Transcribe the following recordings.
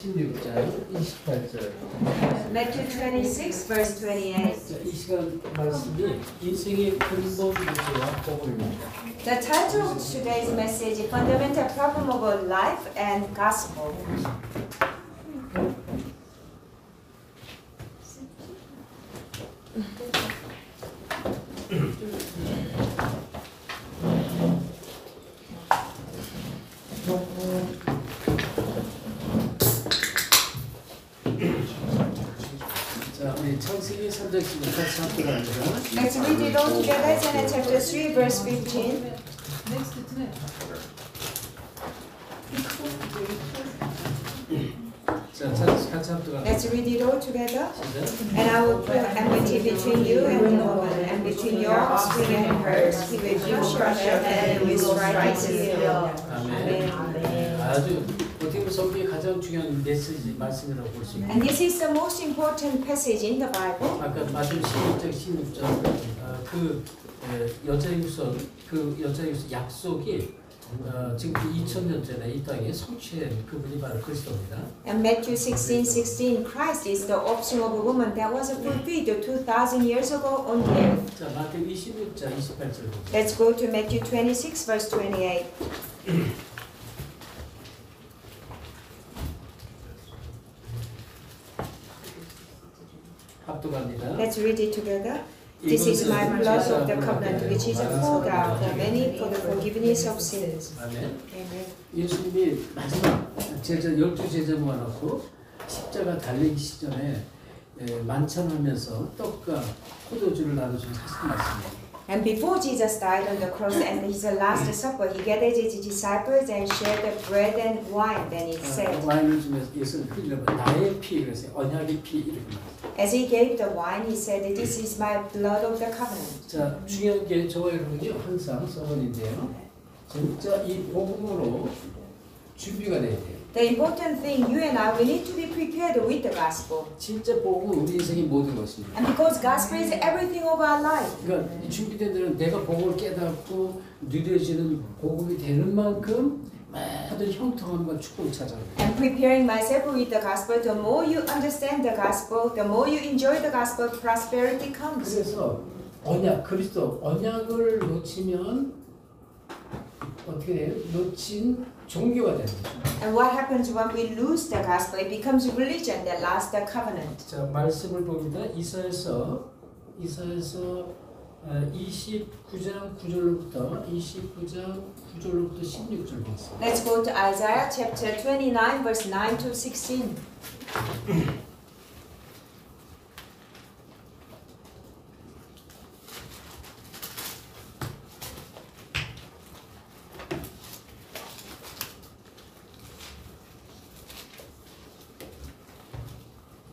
16장 28절. Matthew 26, verse 28. 이 시간 말씀이 인생의 근본 문제와 복음입니다. The title of today's message is Fundamental Problem of Life and Gospel. 자, 우리 창세기 3장 16절 같이 합독합니다. Let's read it all together. Genesis chapter 3, verse 15. 자, 같이 합독합니다. Let's read it all together. 시작. And I will put enmity between you and the woman, and between your offspring and hers. He will crush your head, and will strike his heel. 아멘. 아주 어떻게 보면 성경의 가장 중요한 메시지 말씀이라고 볼 수 있습니다. And this is the most important passage in the Bible. 아까 마태복음 16장 16절 그 여자의 후손 그 여자의 후손 약속이 지금 2000년 전에 이 땅에 성취된 그분이 바로 그리스도입니다. And Matthew 16:16, Christ is the offspring of a woman that was fulfilled 2,000 years ago on the earth. 자, 마태복음 26장 28절 보세요. Let's go to Matthew 26, verse 28. 합독합니다. Let's read it together. This is my blood of the covenant, which is poured out for many for the forgiveness of sins. 아멘. Amen. 예수님이 마지막 제자 12제자 모아놓고 십자가 달리기 시전에 만찬하면서 떡과 포도주를 나눠준 사실 말씀이에요. And before Jesus died on the cross and his last supper, he gathered his disciples and shared the bread and wine. Then he said, 와인을 주면서 예수는 흘리면 나의 피 그래서 언약의 피 이렇게 말했어요. as he gave the wine, he said, this is my blood of the covenant. 자, 중요한 게 저와 여러분이 항상 서원인데요. 진짜 이 복음으로 준비가 돼야 돼요. The important thing, you and I, we need to be prepared with the gospel. 진짜 복음은 우리 인생의 모든 것입니다. And because gospel is everything of our life. 그러니까 이 준비된 데는 내가 복음을 깨닫고 누려지는 복음이 되는 만큼 모든 형통함과 축복을 찾아갑니다. And preparing myself with the gospel, the more you understand the gospel, the more you enjoy the gospel, prosperity comes. 그래서 언약, 그리스도 언약을 놓치면 어떻게 돼요? 놓친 종교가 되는 거죠. And what happens when we lose the gospel? It becomes religion that lost the covenant. 자, 말씀을 봅니다. 이사야서 29장 9절로부터 16절 보겠습니다. Let's go to Isaiah chapter 29, verse 9 to 16.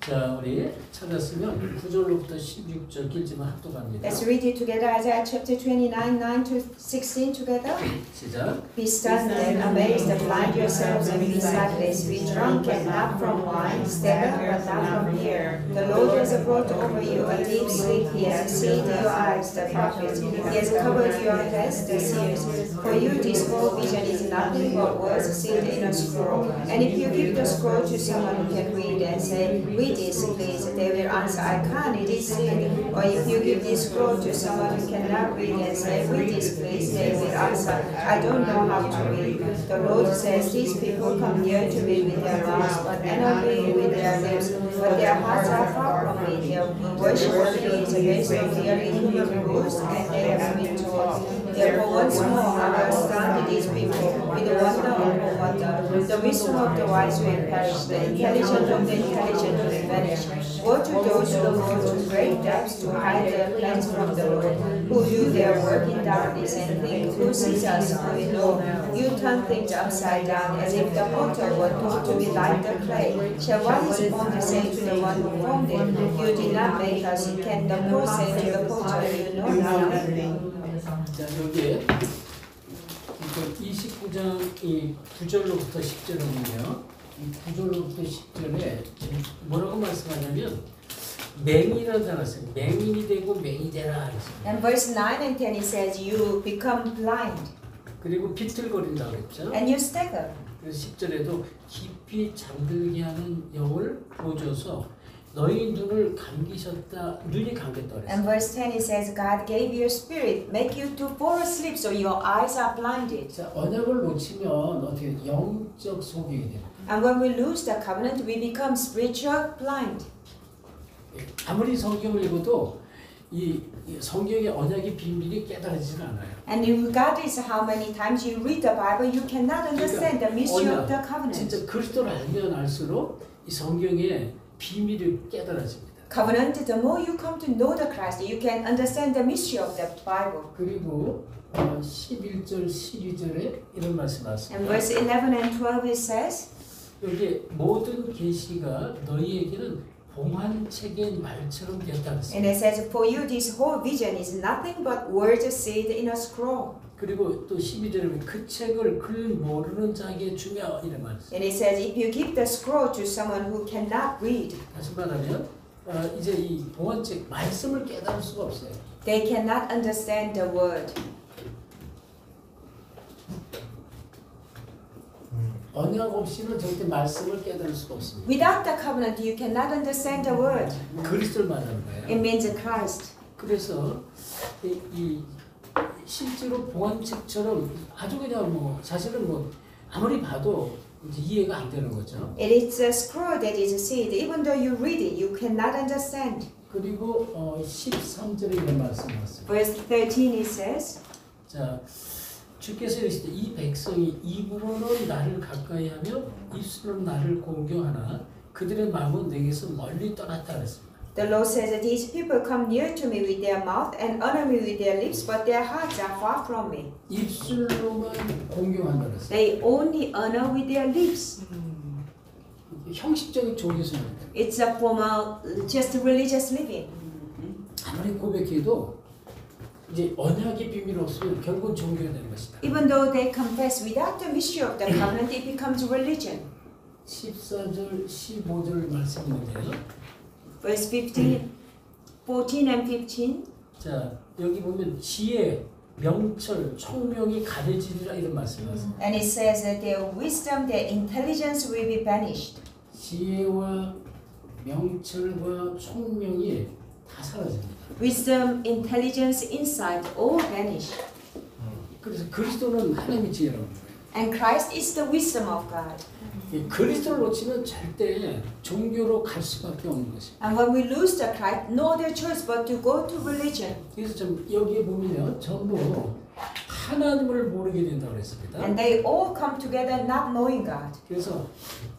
자, 우리 찾았으면 9절로부터 16절 길지만 합독합니다. Let's read it together. Isaiah chapter 29, 9 to 16 together. 시작. Be stunned and amazed, blind yourselves and be sightless. Be drunk and not from wine, stagger but not from fear. The Lord has brought over you a deep sleep. He has sealed your eyes, the prophets. He has covered your heads, the seers. For you, this scroll vision is nothing but words sealed in a scroll. And if you give the scroll to someone who can read and say, read this, please, they will answer, I can't, it is sealed. Or if you give this scroll to someone who cannot read and say, read this, please, they will answer, I don't know how to read. The Lord says, these people come near to me with their mouths, but envy with their lips, but their hearts are far from me. Their worship of me is based on hearing human rules, and they have been taught. Therefore, once more, I will astound these people with wonder upon wonder. The wisdom of the wise will perish, the intelligence of the intelligent will vanish. Woe to those who go to great depths to hide their plans from the Lord, who do their work in darkness and think, who sees us, who will know. You turn things upside down, as if the potter were taught to be like the clay. Shall what is formed say to the one who formed it, you did not make us, can the poor say to the potter, you know nothing. 자, 여기에 29장 이 9절로부터 10절은요. 이 9절로부터 10절에 뭐라고 말씀하냐면 맹인이라는 단어가 있어요. 맹인이 되고 맹이 되라 그랬습니다. And verse 9 and 10 it says, you become blind 그리고 비틀거린다고 그랬죠. and you stagger. 그래서 10절에도 깊이 잠들게 하는 영을 보여줘서 너희 눈을 감기셨다, 눈이 감겼다 그랬어요. And verse 10 it says, God gave you a spirit, make you to fall asleep, so your eyes are blinded. 자, 언약을 놓치면 어떻게 영적 소경이 됩니다. And when we lose the covenant, we become spiritual blind. 아무리 성경을 읽어도 이 성경의 언약의 비밀이 깨달아지진 않아요. And regardless of how many times you read the Bible, you cannot understand the mystery of the covenant. 진짜 그리스도를 알면 알수록 이 성경의 비밀이 깨달아집니다. Covenant, the more you come to know the Christ, you can understand the mystery of the Bible. 그리고 11절, 12절에 이런 말씀 나왔습니다. And verse 11 and 12 it says, 여기 모든 계시가 너희에게는 봉한책의 말처럼 되었다 and 그랬습니다. it says, for you this whole vision is nothing but words said in a scroll. 그리고 또 12절에 그 책을 글 모르는 자에게 주며 이런 말씀. And it says, if you give the scroll to someone who cannot read, 다시 말하면 이제 이 봉한책 말씀을 깨달을 수가 없어요. they cannot understand the word. 언약 없이는 절대 말씀을 깨달을 수가 없습니다. Without the covenant, you cannot understand the word. 그리스도를 말하는 거예요. It means Christ. 그래서 이 실제로 봉한책처럼 아주 그냥 뭐 사실은 뭐 아무리 봐도 이제 이해가 안 되는 거죠. It is a scroll that is sealed. Even though you read it, you cannot understand. 그리고 13절에 이런 말씀을 하셨습니다. Verse 13 it says, 자, 주께서 이르시되 이 백성이 입으로는 나를 가까이하며 입술로는 나를 공경하나 그들의 마음은 내게서 멀리 떠났다 그랬습니다. the Lord says that these people come near to me with their mouth and honor me with their lips, but their hearts are far from me. 입술로만 공경한다 그랬어요. They only honor with their lips. 형식적인 종교생활입니다. It's a formal, just religious living. 아무리 고백해도 이제 언약의 비밀 없으면 결국은 종교가 되는 것이다. Even though they confess without the mystery of the covenant, it becomes religion. 14절, 15절 말씀인데요. Verse 15, 14 and 15. 자, 여기 보면 지혜, 명철, 총명이 가려지리라 이런 말씀을 하세요. And it says that their wisdom, their intelligence will be banished. 지혜와 명철과 총명이 다 사라집니다. Wisdom, intelligence, insight, all vanish. 그래서 그리스도는 하나님의 지혜라고 해요. And Christ is the wisdom of God. 그리스도를 놓치면 절대 종교로 갈 수밖에 없는 것입니다. And when we lose the Christ, no other choice but to go to religion. 그래서 좀 여기에 보면요, 전부 하나님을 모르게 된다고 그랬습니다. And they all come together not knowing God. 그래서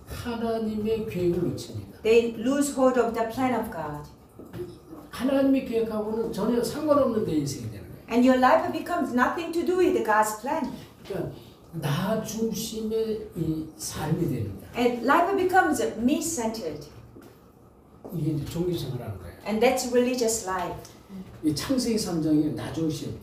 하나님의 계획을 놓칩니다. They lose hold of the plan of God. 하나님의 계획하고는 전혀 상관없는 내 인생이 되는 거예요. And your life becomes nothing to do with God's plan. 그러니까 나 중심의 이 삶이 됩니다. And life becomes me-centered. 이게 이제 종교생활하는 거예요. And that's religious life. 이 창세기 3장에 나 중심.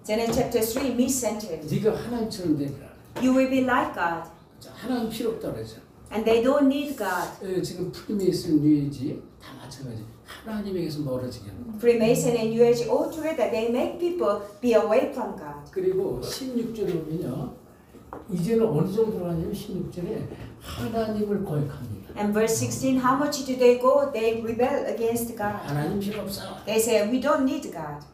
Genesis chapter 3, me-centered. 네가 하나님처럼 되리라. You will be like God. 하나님 필요 없다 그러죠. And they don't need God. 지금 프리메이슨 뉴에이지 다 마찬가지. 하나님에게서 멀어지게 합니다. Freemason and New Age all together, they make people be away from God. 그리고 16절에 보면요. 이제는 어느 정도로 하냐면 16절에 하나님을 거역합니다. And verse 16, how much do they go? They rebel against God. 하나님 필요 없어. They say, we don't need God.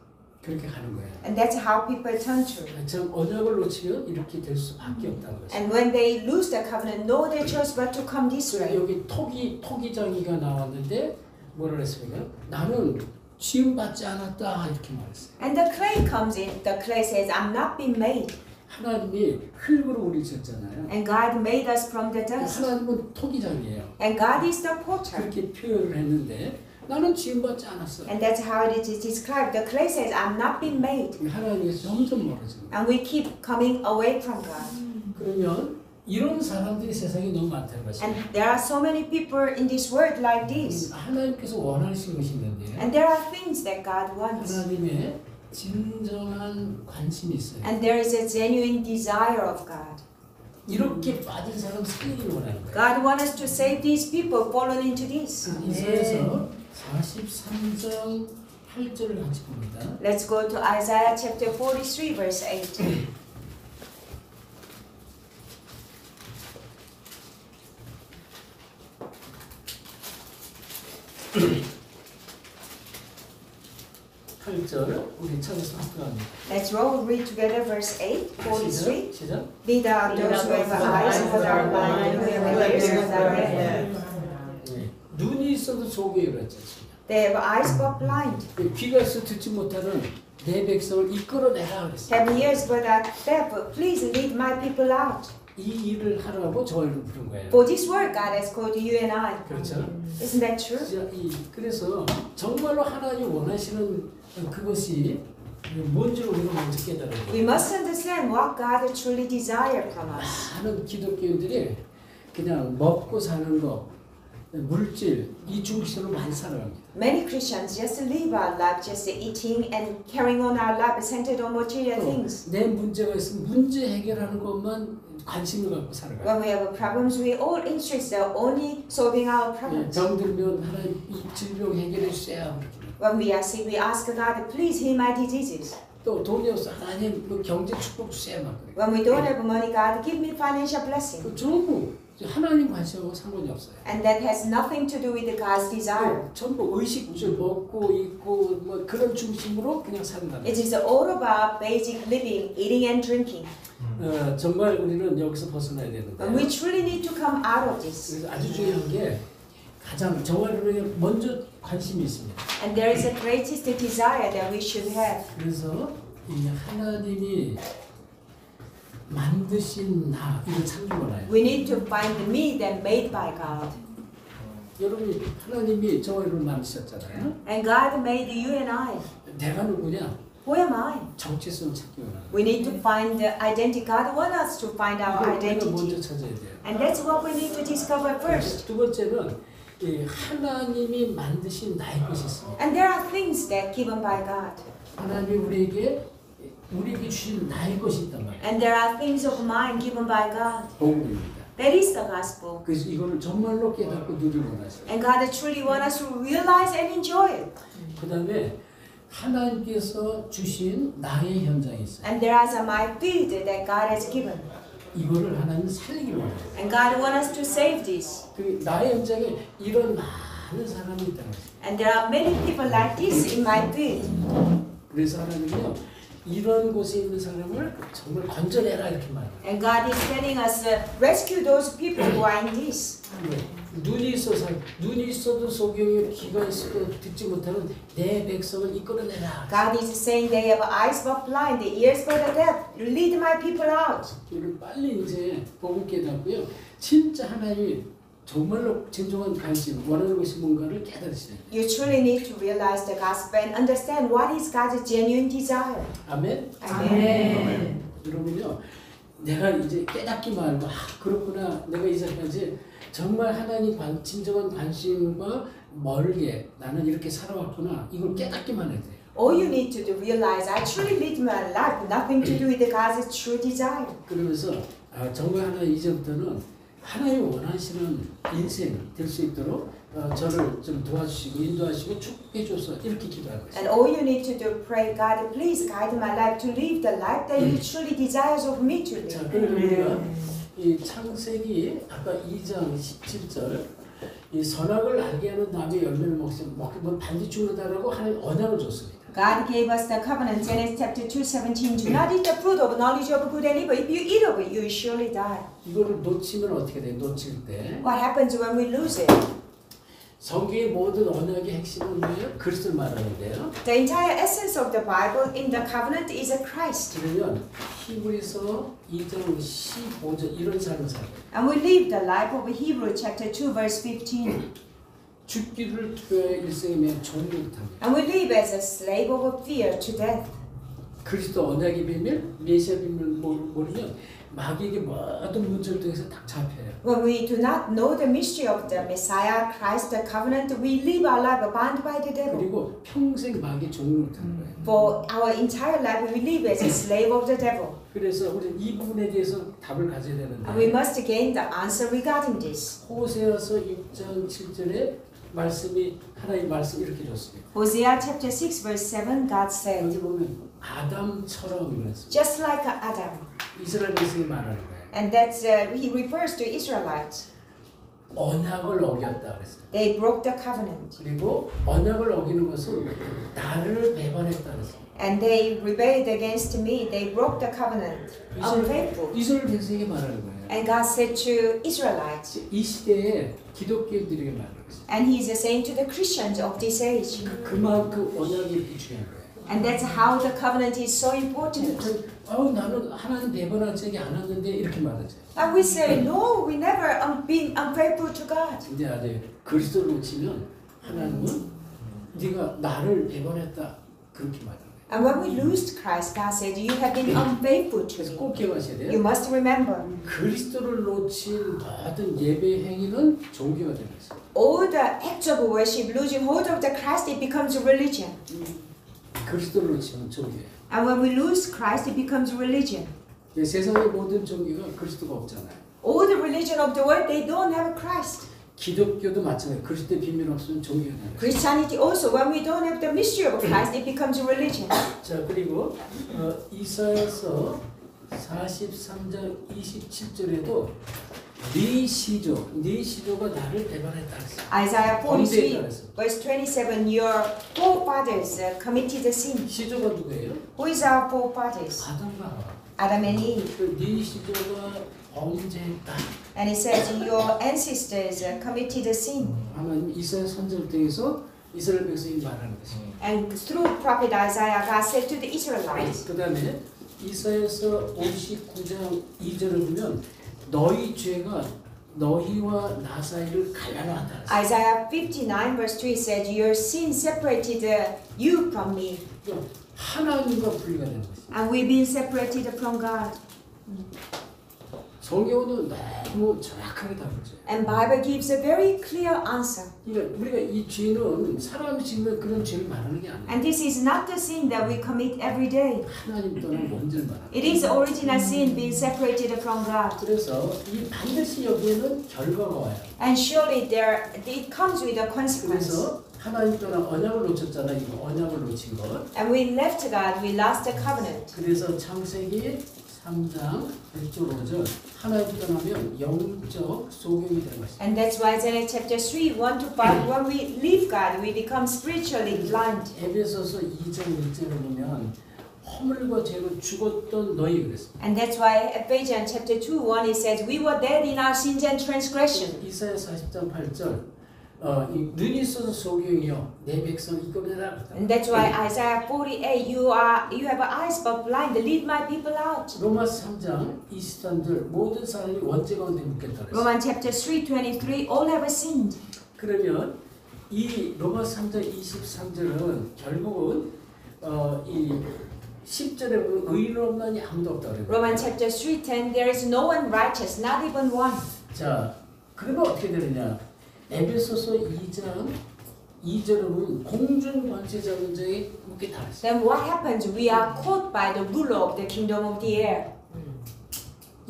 그렇게 가는 거예요. And that's how people turn to. 참 언약을 놓치면 이렇게 될 수밖에 없다는 것이죠. And when they lose the covenant, no other choice but to come this way. 여기 토기장이가 나왔는데 뭐라 그랬습니까? 나는 지음 받지 않았다 이렇게 말했어요. And the clay comes in. The clay says, I'm not being made. 하나님이 흙으로 우리 지었잖아요. And God made us from the dust. 하나님은 토기장이에요. And God is the potter. 그렇게 표현을 했는데 나는 지음 받지 않았어. And that's how it is described. The clay says, I'm not being made. 하나님에서 점점 멀어지는 거예요. And we keep coming away from God. 그러면 이런 사람들이 세상에 너무 많다는 것이에요. And there are so many people in this world like this. 하나님께서 원하시는 것이 있는데 And there are things that God wants. 하나님의 진정한 관심이 있어요. And there is a genuine desire of God. 이렇게 빠진 사람 살리기를 원하는 거예요. God wants us to save these people fallen into this. 이사야서 43장 8절을 같이 봅니다. Let's go to Isaiah chapter 43 verse 8. 8절 우리 찾아서 합격합니다. Let's roll read together verse 8, 43. 시작. Lead out those who have eyes but are blind, who have ears but are deaf. 네. 눈이 있어도 속에 그랬죠. They have eyes but blind. 귀가 있어 듣지 못하는 내 백성을 이끌어내라 그랬어요. Have ears but are deaf. Please lead my people out. 이 일을 하라고 저희를 부른 거예요. For this work, God has called you and I. 그렇죠? Isn't that true? 진짜 그래서 정말로 하나님 원하시는 그것이 뭔지를 우리가 먼저 깨달아야 돼요. We must understand what God truly desires from us. 많은 기독교인들이 그냥 먹고 사는 거, 물질 이 중심으로 많이 살아갑니다. Many Christians just live our life just eating and carrying on our life centered on material things. 내 문제가 있으면 문제 해결하는 것만 관심을 갖고 살아가요. When we have problems, we all interested only solving our problems. 병들면 하나님 이 질병 해결해 주세요. When we are sick, we ask God, please heal my diseases. 또 돈이 없어 하나님 그 경제 축복 주세요 막 그래. When we don't have money, God, give me financial blessing. 그 전부 하나님 관심하고 상관이 없어요. And that has nothing to do with God's desire. 전부 의식주의 먹고 입고 뭐 그런 중심으로 그냥 산다. It is all about basic living, eating and drinking. 정말 우리는 여기서 벗어나야 되는데. And we truly need to come out of this. 그래서 아주 중요한 게 가장 정말로 먼저 관심이 있습니다. And there is a greatest desire that we should have. 그래서 이 하나님이 만드신 나 이걸 찾는 거라요. We need to find the me that made by God. 여러분 하나님이 저희를 만드셨잖아요. And God made you and I. 내가 누구냐? Who am I? 정체성 찾기 원하는. We need to find the identity. God wants us to find our 이걸 우리가 먼저 identity. 찾아야 돼요. And that's what we need to discover first. 두 번째는 이 하나님이 만드신 나의 것이 있습니다. And there are things that given by God. 하나님이 우리에게 주신 나의 것이 있단 말이에요. And there are things of mine given by God. 복음입니다. That is the gospel. 그래서 이거를 정말로 깨닫고 누리고 원하셔요. And God truly wants us to realize and enjoy it. 그 다음에 하나님께서 주신 나의 현장이 있어요. And there is a my field that God has given. 이거를 하나님 살리기 원해요. And God wants us to save this. 그 나의 현장에 이런 많은 사람이 있다는 거죠. And there are many people like this in my field. 그래서 하나님은요 이런 곳에 있는 사람을 정말 건져내라 이렇게 말해요. And God is telling us, rescue those people who are in this. 눈이 있어도 소경에 귀가 있어도 듣지 못하는 내 백성을 이끌어내라. God is saying they have eyes but blind, ears but deaf. Lead my people out. 이걸 빨리 이제 복음 깨닫고요. 진짜 하나님이 정말로 진정한 관심, 원하는 것이 뭔가를 깨달으시는 거예요. You truly need to realize the gospel and understand what is God's genuine desire. 아멘. Amen. 여러분요, 내가 이제 깨닫기 말고 그렇구나. 내가 이제까지 정말 하나님 진정한 관심과 멀게 나는 이렇게 살아왔구나. 이걸 깨닫기만 해야 돼요. All you need to do realize I truly live my life, nothing to do with God's true desire. 그러면서 정말 하나님 이제부터는 하나님 원하시는 인생 될 수 있도록 저를 좀 도와주시고 인도하시고 축복해줘서 이렇게 기도하고 있어요. And all you need to do, pray, God, please guide my life to live the life that you truly desires of me to 자, live. 그리고 우리가 이 창세기 아까 2장 17절 이 선악을 알게 하는 나무의 열매를 먹으면 반드시 죽는다라고 하나님 언약을 줬습니다. God gave us the covenant, Genesis chapter 2:17. Do not eat the fruit of knowledge of good and evil. If you eat of it, you will surely die. 이거를 놓치면 어떻게 돼? 놓칠 때 What happens when we lose it? 성경의 모든 언약의 핵심은 뭐예요? 그리스도를 말하는데요. The entire essence of the Bible in the covenant is a Christ. 그러면 히브리서 2장 15절 이런 삶을 살아요. And we live the life of Hebrews chapter 2 verse 15. 죽기를 두려워해 일생이며 종노릇합니다. And we live as a slave of fear to death. 그리스도 언약의 비밀, 메시아 비밀 모르면 마귀에게 모든 문제를 통해서 딱 잡혀요. When we do not know the mystery of the Messiah, Christ, the covenant, we live our life bound by the devil. 그리고 평생 마귀 종노릇하는 거예요. For our entire life, we live as a slave of the devil. 그래서 우리는 이 부분에 대해서 답을 가져야 And we 되는데 must gain the answer regarding this. 호세아서 6장 7절에 말씀이 하나님 말씀 이렇게 줬습니다. Hosea chapter 6 verse 7, God said, 여기 보면 아담처럼 이랬습니다. just like Adam. 이스라엘 백성이 말하는 거예요. And that's, he refers to Israelites. 언약을 어겼다 그랬어요. They broke the covenant. 그리고 언약을 어기는 것은 나를 배반했다 그랬어요. And they rebelled against me. They broke the covenant. Unfaithful. 이스라엘 백성에게 말하는 거예요. And God said to Israelites, 이 시대에 기독교인들에게 말하는 거예요. and He is saying to the Christians of this age. 그만큼 언약이 이렇게 중요한 거예요. And that's how the covenant is so important. 나는 하나님 배반할 적이 안 왔는데 이렇게 말하죠. And we say, no, we never been unfaithful to God. 근데 아직 그리스도를 놓치면 하나님은 네가 나를 배반했다 그렇게 말하는 거예요. And when we lose Christ, God said, you have been unfaithful to 그래서 me. 꼭 기억하셔야 You 돼요. must remember, 그리스도를 놓친 모든 예배 행위는 종교가 되는 거예요. all the acts of worship, losing hold of the Christ, it becomes a religion. 그리스도를 놓치면 종교예요. And when we lose Christ, it becomes religion. 세상의 모든 종교가 그리스도가 없잖아요. All the religion of the world, they don't have Christ. 기독교도 마찬가지예요. 그리스도의 비밀 없으면 종교가 되는 거예요. Christianity also, when we don't have the mystery of Christ, it becomes a religion. 자, 그리고 이사야서 43장 27절에도 네 시조가 나를 배반했다 그랬어요. Isaiah 43, 범죄했다 그랬어요. verse 27, your forefathers committed a sin. 시조가 누구예요? Who is our forefathers? 아담과 Adam and Eve. 네 시조가 범죄했다. And it says, your ancestors committed a sin. 하나님 이사야 선지자를 통해서 이스라엘 백성이 말하는 것입니다. And through prophet Isaiah, God said to the Israelites. 그 다음에 이사야서 59장 2절을 보면 너희 죄가 너희와 나 사이를 갈라놓았다. Isaiah 59 verse 3 said, your sin separated you from me. 하나님과 분리가 되는 것입니다. And we've been separated from God. 성경은 너무 정확하게 다루죠. And Bible gives a very clear answer. 그러니까 우리가 이 죄는 사람이 지으면 그런 죄를 말하는 게 아니에요. And this is not the sin that we commit every day. 하나님 떠난 원죄를 말하는 It is original sin being separated from God. 그래서 이 반드시 여기에는 결과가 와요. And surely it comes with a consequence. 그래서 하나님 떠난 언약을 놓쳤잖아. 이거 언약을 놓친 것. And we left God, we lost the covenant. 그래서 창세기 3장 1절 5절 하나님 떠나면 영적 소경이 되는 것입니다. And that's why Isaiah chapter 3, 1 to 5, when we leave God, we become spiritually blind. 에베소서 2장 1절을 보면 허물과 죄로 죽었던 너희 그랬습니다. And that's why Ephesians chapter 2, 1, it says, we were dead in our sins and transgression. 이사야 40장 8절 눈이 있어서 소경이여 내 백성 이끌어내라. And that's why Isaiah 48, you have eyes but blind, lead my people out. 로마서 3장 23절 모든 사람이 원죄 가운데 묻겠다 그랬어요. Romans chapter 3, 23, all have sinned. 그러면 이 로마서 3장 23절은 결국은 이 10절에 보면 의인 없나니 아무도 없다 그래요. Romans chapter 3, 10, there is no one righteous, not even one. 자, 그러면 어떻게 되느냐? 에베소서 2장 2절에 보면 공중 권세 잡은 자에 묻겠다 그랬어요. Then what happens? We are caught by the ruler of the kingdom of the air.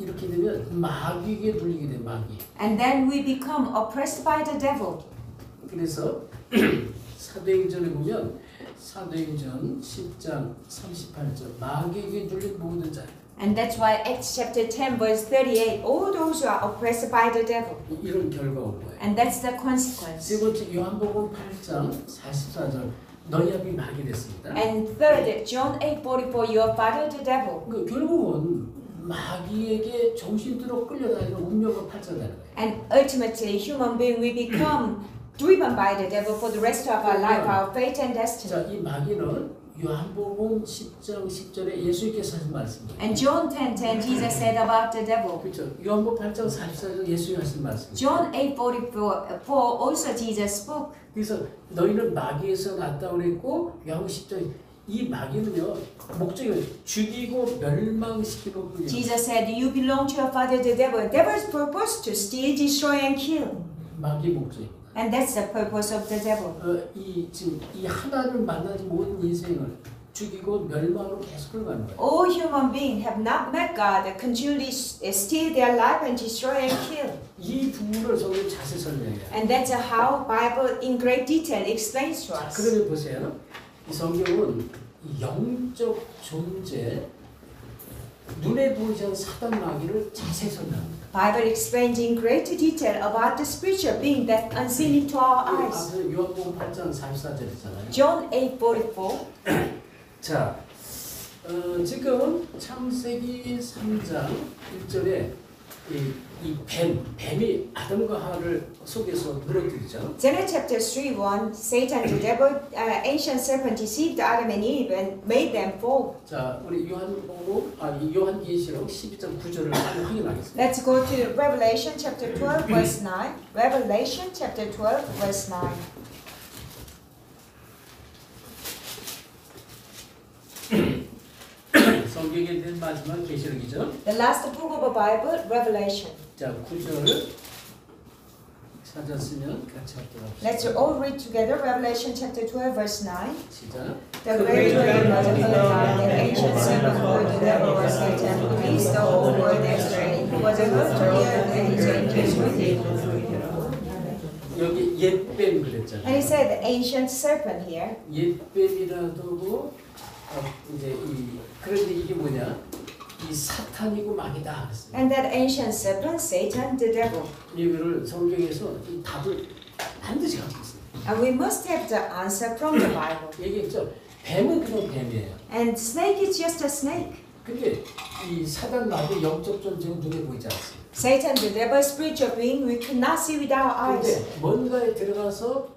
이렇게 되면 마귀에게 불리게 돼 마귀. And then we become oppressed by the devil. 그래서 사도행전에 보면 사도행전 10장 38절 마귀에게 눌린 모든 자 And that's why Acts chapter 10 verse 38, all those who are oppressed by the devil. 이런 결과가 온 거예요. And that's the consequence. 세 번째 요한복음 8장 44절 너희 아비 마귀 됐습니다. And third, John 8:44, your father the devil. 그 결국은 마귀에게 정신들어 끌려다니는 운명을 팔자다는 거예요. And ultimately, human being will become driven by the devil for the rest of our life, our fate and destiny. 자, 이 마귀는 요한복음 10장 10절에 예수님께서 하신 말씀입니다. And John 10:10, Jesus said about the devil. 그렇죠. 요한복음 8장 44절 예수님이 하신 말씀. John 8:44 also Jesus spoke. 그래서 너희는 마귀에서 났다고 그랬고 요한복음 10장 이 마귀는요 목적이 죽이고 멸망시키는 분이에요. Jesus said, "You belong to your father, the devil. The devil's purpose to steal, destroy, and kill." 마귀 목적입니다. And that's the purpose of the devil. 지금 이 하나님을 만나지 못한 인생을 죽이고 멸망으로 계속 끌어가는 거예요. All human beings have not met God, continually steal their life and destroy and kill. 이 부분을 성경 자세히 설명해요. And that's how Bible in great detail explains to 자, us. 그러면 보세요. 이 성경은 영적 존재, 눈에 보이지 않는 사단 마귀를 자세히 설명합니다. Bible explains in great detail about the spiritual being that unseen into our eyes. 앞서 요한복음 8장 44절이잖아요. John 8:44. 자, 지금 창세기 3장 1절에 이 뱀이 아담과 하와를 속에서 물어들이죠. Genesis chapter 3:1, Satan, the devil, ancient serpent, deceived Adam and Eve and made them fall. 자, 우리 요한계시록 12장 9절을 한번 확인하겠습니다. Let's go to Revelation chapter 12, verse 9. Revelation chapter 12, verse 9. 성경에 대한 마지막 계시록이죠. The last book of the Bible, Revelation. 자, 9절을 찾았으면 같이 합시다. Let's all read together Revelation chapter 12, verse 9. 시작. The great dragon was a God, the ancient serpent called the devil was Satan, who leads the whole world astray, who was a good to the earth and his angels with him. 여기 옛뱀 And 그랬잖아요. he said the ancient serpent here. 옛뱀이라도 이제 그런데 이게 뭐냐? 이 사탄이고 마귀다 그랬어요. And that ancient serpent, Satan, the devil. 이거를 성경에서 이 답을 반드시 갖고 있어요. And we must have the answer from the Bible. 얘기했죠. 뱀은 그냥 뱀이에요. And snake is just a snake. 근데 이 사단 마귀 영적 존재는 눈에 보이지 않습니다. Satan, the devil, spiritual being, we cannot see with our eyes. 근데 뭔가에 들어가서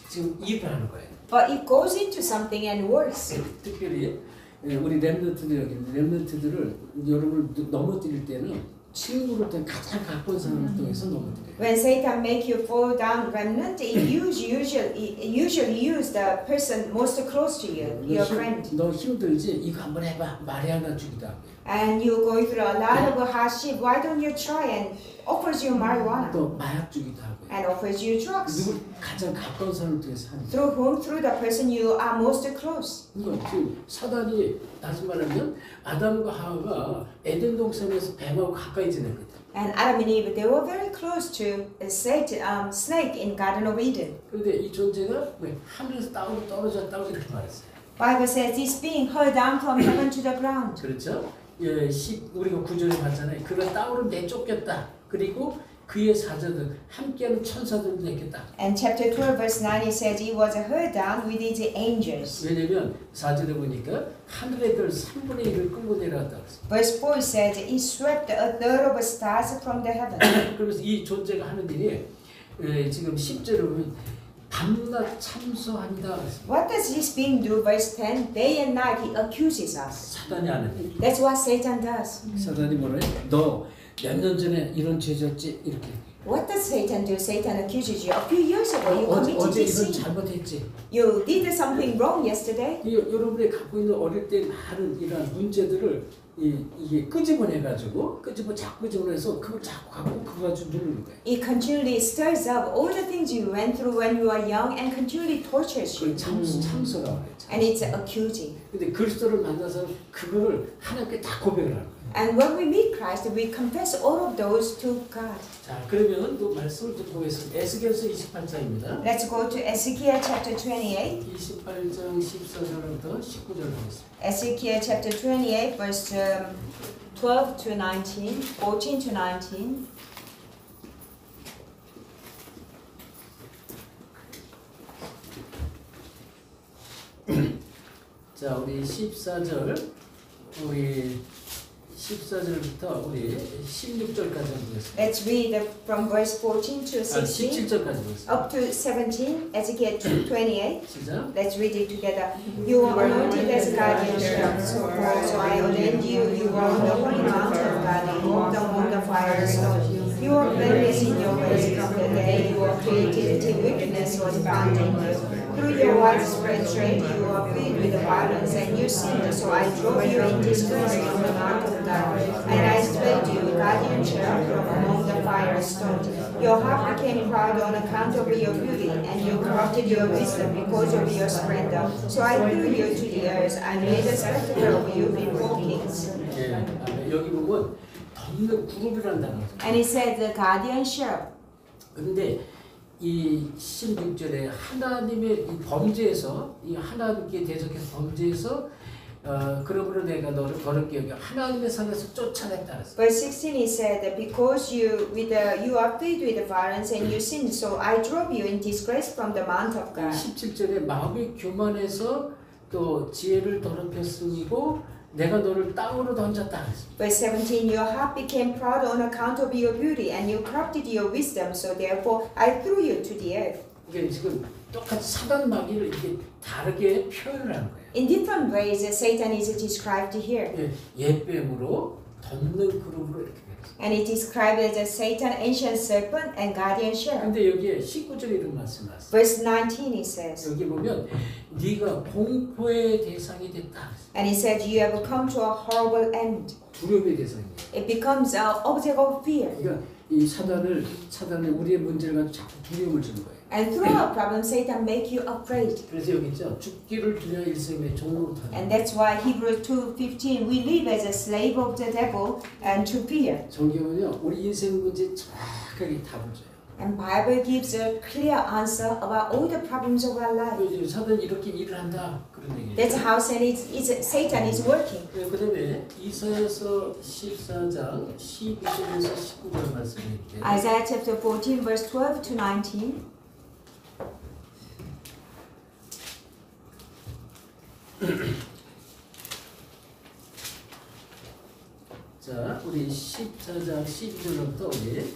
지금 일을 하는 거예요. But it goes into something and works. 특별히 우리 렘넌트들 여기 렘넌트들을 여러분을 넘어뜨릴 때는 친구를 때 가장 가까운 사람을 통해서 넘어뜨려요. When Satan make you fall down, remnant, it usually use the person most close to you, your friend. 너 힘들지? 이거 한번 해봐. 말이 하나 주기도 하고. And you're going through a lot of hardship. Why don't you try and offers you marijuana 또 마약 주기도 하고. and offers you drugs? 누구 가장 가까운 사람을 통해서 하는 거예요. Through whom? Through the person you are most close. 그러니까 지금 사단이 다시 말하면 아담과 하와가 에덴 동산에서 뱀하고 가까이 지냈거든. And Adam and Eve, they were very close to Satan, snake in Garden of Eden. 그런데 이 존재가 왜 하늘에서 땅으로 떨어졌다고 이렇게 말했어요. Bible says he's being hurled down from heaven to the ground. 그렇죠? 예, 우리가 9절에 봤잖아요. 그가 땅으로 내쫓겼다. 그리고 그의 사자들 함께하는 천사들도 내겠다. And chapter 12 verse 9 it says he was hurled down with his angels. 왜냐면 4절에 보니까 하늘의 별 3분의 1을 끌고 내려왔다. Verse 4 says he swept a third of the stars from the heaven. 그러면서 이 존재가 하는 일이 지금 10절에 보면 밤낮 참소한다. What does this being do? Verse 10, day and night he accuses us. 사단이 하는 일. That's what Satan does. 사단이 뭐래? 너 몇 년 전에 이런 죄 졌지? 이렇게. What does Satan do? Satan accuses you. A few years ago you 어제 committed 이런 this sin. 잘못했지. You did something wrong yesterday. 여러분이 갖고 있는 어릴 때 많은 이런 문제들을 이게 끄집어내가지고 자꾸 끄집어내서 그걸 자꾸 갖고 그거 가지고 누르는 거예요. It continually stirs up all the things you went through when you were young and continually tortures you. 그걸 참소라고 그래요. And it's accusing. 근데 그리스도를 만나서 그거를 하나님께 다 고백을 하는 거예요. And when we meet Christ, we confess all of those to God. 자, 그러면 또 말씀을 좀 보겠습니다. 에스겔서 28장입니다. Let's go to Ezekiel chapter 28. 28장 14절부터 19절 보겠습니다. Ezekiel chapter 28, verse 12 to 19, 14 to 19. 자, 우리 14절, 우리 14절부터 우리 16절까지 보겠습니다. Let's read from verse 14 to 16 17절까지 보겠습니다. up to 17, Ezekiel 28. 시작. Let's read it together. You were anointed as a guardian so I ordained you. You were on the holy mountain of God and walked among the fire stone. You were blameless in your ways from the day you were created till wickedness was found in you. Through your widespread trade, you were filled with violence, and you sinned, so I drove you in distress from the mount of God, and I spared you, guardian cherub, from among the fire stones. Your heart became proud on account of your beauty, and you corrupted your wisdom because of your splendor. So I threw you to the earth. I made a spectacle of you before kings. 예, 여기 보면 덮는 그룹이라는 단어가 있어요. And he said, the guardian cherub. 그런데 이 16절에 하나님의 이 범죄에서 이 하나님께 대적해서 범죄에서 그러므로 내가 너를 더럽게 여겨 하나님의 산에서 쫓아냈다 그랬어. Verse 16 he said that because you are filled with violence and you sin, so I drove you in disgrace from the mount of God. 17절에 마음이 교만해서 또 지혜를 더럽혔으니고 내가 너를 땅으로 던졌다 그랬어. Verse 17, your heart became proud on account of your beauty, and you corrupted your wisdom, so therefore I threw you to the earth. 이게 지금 똑같이 사단 마귀를 이렇게 다르게 표현을 하는 거예요. In different ways, Satan is described here. 옛뱀으로 덮는 그룹으로 이렇게 됐어요. And it is described as a Satan, ancient serpent, and guardian cherub. 근데 여기에 19절에 이런 말씀 나왔어요. Verse 19 it says, 여기 보면 네가 공포의 대상이 됐다. and he said, you have come to a horrible end. 두려움의 대상이에요. It becomes an object of fear. 그러니까 이 사단을 우리의 문제를 가지고 자꾸 두려움을 주는 거예요. And through our problem, Satan make you afraid. 그래서 여기 있죠. 죽기를 두려워 일생의 종으로 타는. And that's why Hebrews 2:15, we live as a slave of the devil and to fear. 성경은요, 우리 인생 문제 정확하게 답을 줘요. And Bible gives a clear answer about all the problems of our life. 그 사단이 이렇게 일을 한다 그런 얘기예요. That's how Satan is working. 그다음에 이사야서 14장 12절에서 19절 말씀인데. Isaiah chapter 14, verse 12 to 19. 자, 우리 14장 12절부터 우리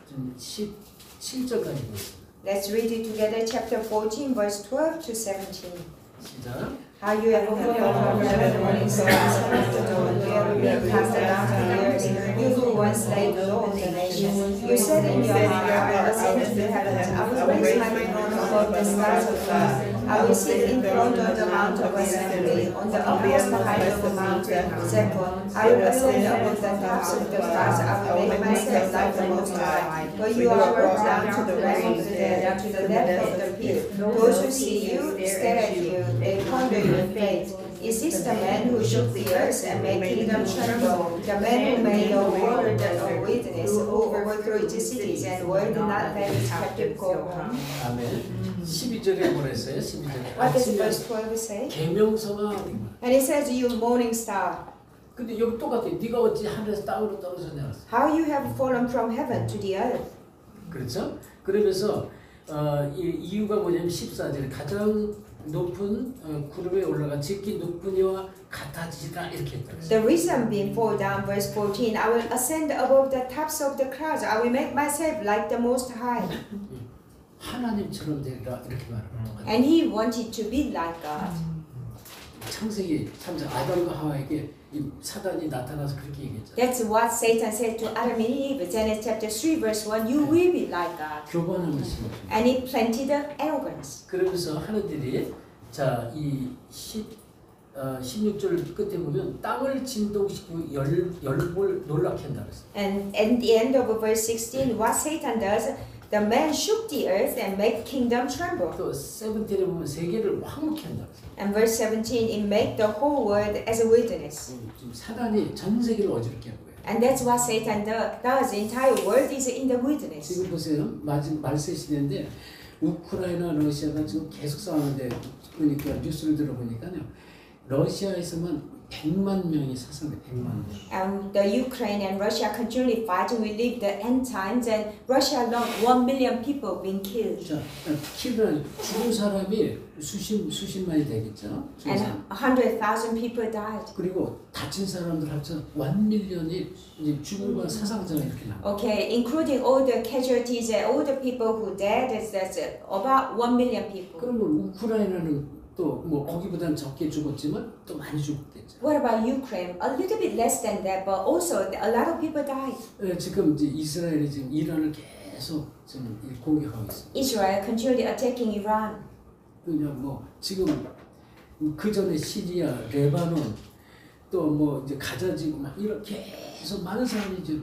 좀 17절까지 보겠습니다. Let's read it together. Chapter 14, verse 12 to 17. 시작. How you have fallen from the morning star, son of the dawn, you have been cast down to the earth. You who once laid low the nations. You said in your heart, I will ascend to the heavens. I will raise my throne above the stars of God. I will sit enthroned on the mount of assembly, on the utmost height of the mountain, Zephon. I will ascend above the tops of the stars. I will make myself like the Most High. But you are brought down to the realm of the dead, and to the depth of the pit. Those who see you stare at you. They ponder your fate. Is this the man who shook the earth and made kingdom tremble? The man who made the world a wilderness, who overthrew its cities and would not let its captive go home? 아멘. 12절에 뭐라 했어요? 12절에. What does verse 12 say? 계명성아. And it says, you morning star, 근데 여기 똑같아. 네가 어찌 하늘에서 땅으로 떨어졌냐. how you have fallen from heaven to the earth. 그렇죠? 그러면서 이유가 뭐냐면 14절에 가장 높은 구름에 올라가 지극히 높은 이와 같아지라 이렇게 했다. The reason being fall down, verse 14, I will ascend above the tops of the clouds. I will make myself like the Most High. 하나님처럼 되리라 이렇게 말합니다. And he wanted to be like God. 창세기 3장 아담과 하와에게 이 사단이 나타나서 그렇게 얘기했죠. That's what Satan said to Adam and Eve. Genesis chapter 3, verse 1, you will be like God. 교만함을 심어줍니다. And he planted arrogance. 그러면서 하느님이 자이 16절 끝에 보면 땅을 진동시키고 열볼 놀랍게 한다 그랬어요. And at the end of verse 16, what Satan does, the man shook the earth and made kingdom tremble. 또 17에 보면 세계를 황무케 한다 그랬어요. And verse 17, it made the whole world as a wilderness. 지금 사단이 전 세계를 어지럽게 한 거예요. And that's what Satan does. The entire world is in the wilderness. 지금 보세요. 말세 시대인데 우크라이나 러시아가 지금 계속 싸우는데 그러니까 뉴스를 들어보니까요. 러시아에서만 100만 명이 사상돼 100만 명. The Ukraine and Russia continually fighting. We live the end times, and Russia alone 1 million people being killed. 자, 키는 죽은 사람이 수십만이 되겠죠. And 100,000 people died. 그리고 다친 사람들 합쳐 1밀리언이 이제 죽음과 사상자가 이렇게 나와. Okay, including all the casualties and all the people who died, that's about 1 million people. 그러면 우크라이나는 또 뭐 거기보다는 적게 죽었지만 또 많이 죽었겠죠. What about Ukraine? A little bit less than that, but also a lot of people died. 지금 이제 이스라엘이 지금 이란을 계속 지금 공격하고 있습니다. Israel continually attacking Iran. 그냥 뭐 지금 그 전에 시리아, 레바논 또 뭐 이제 가자지구 막 이렇게 계속 많은 사람이 이제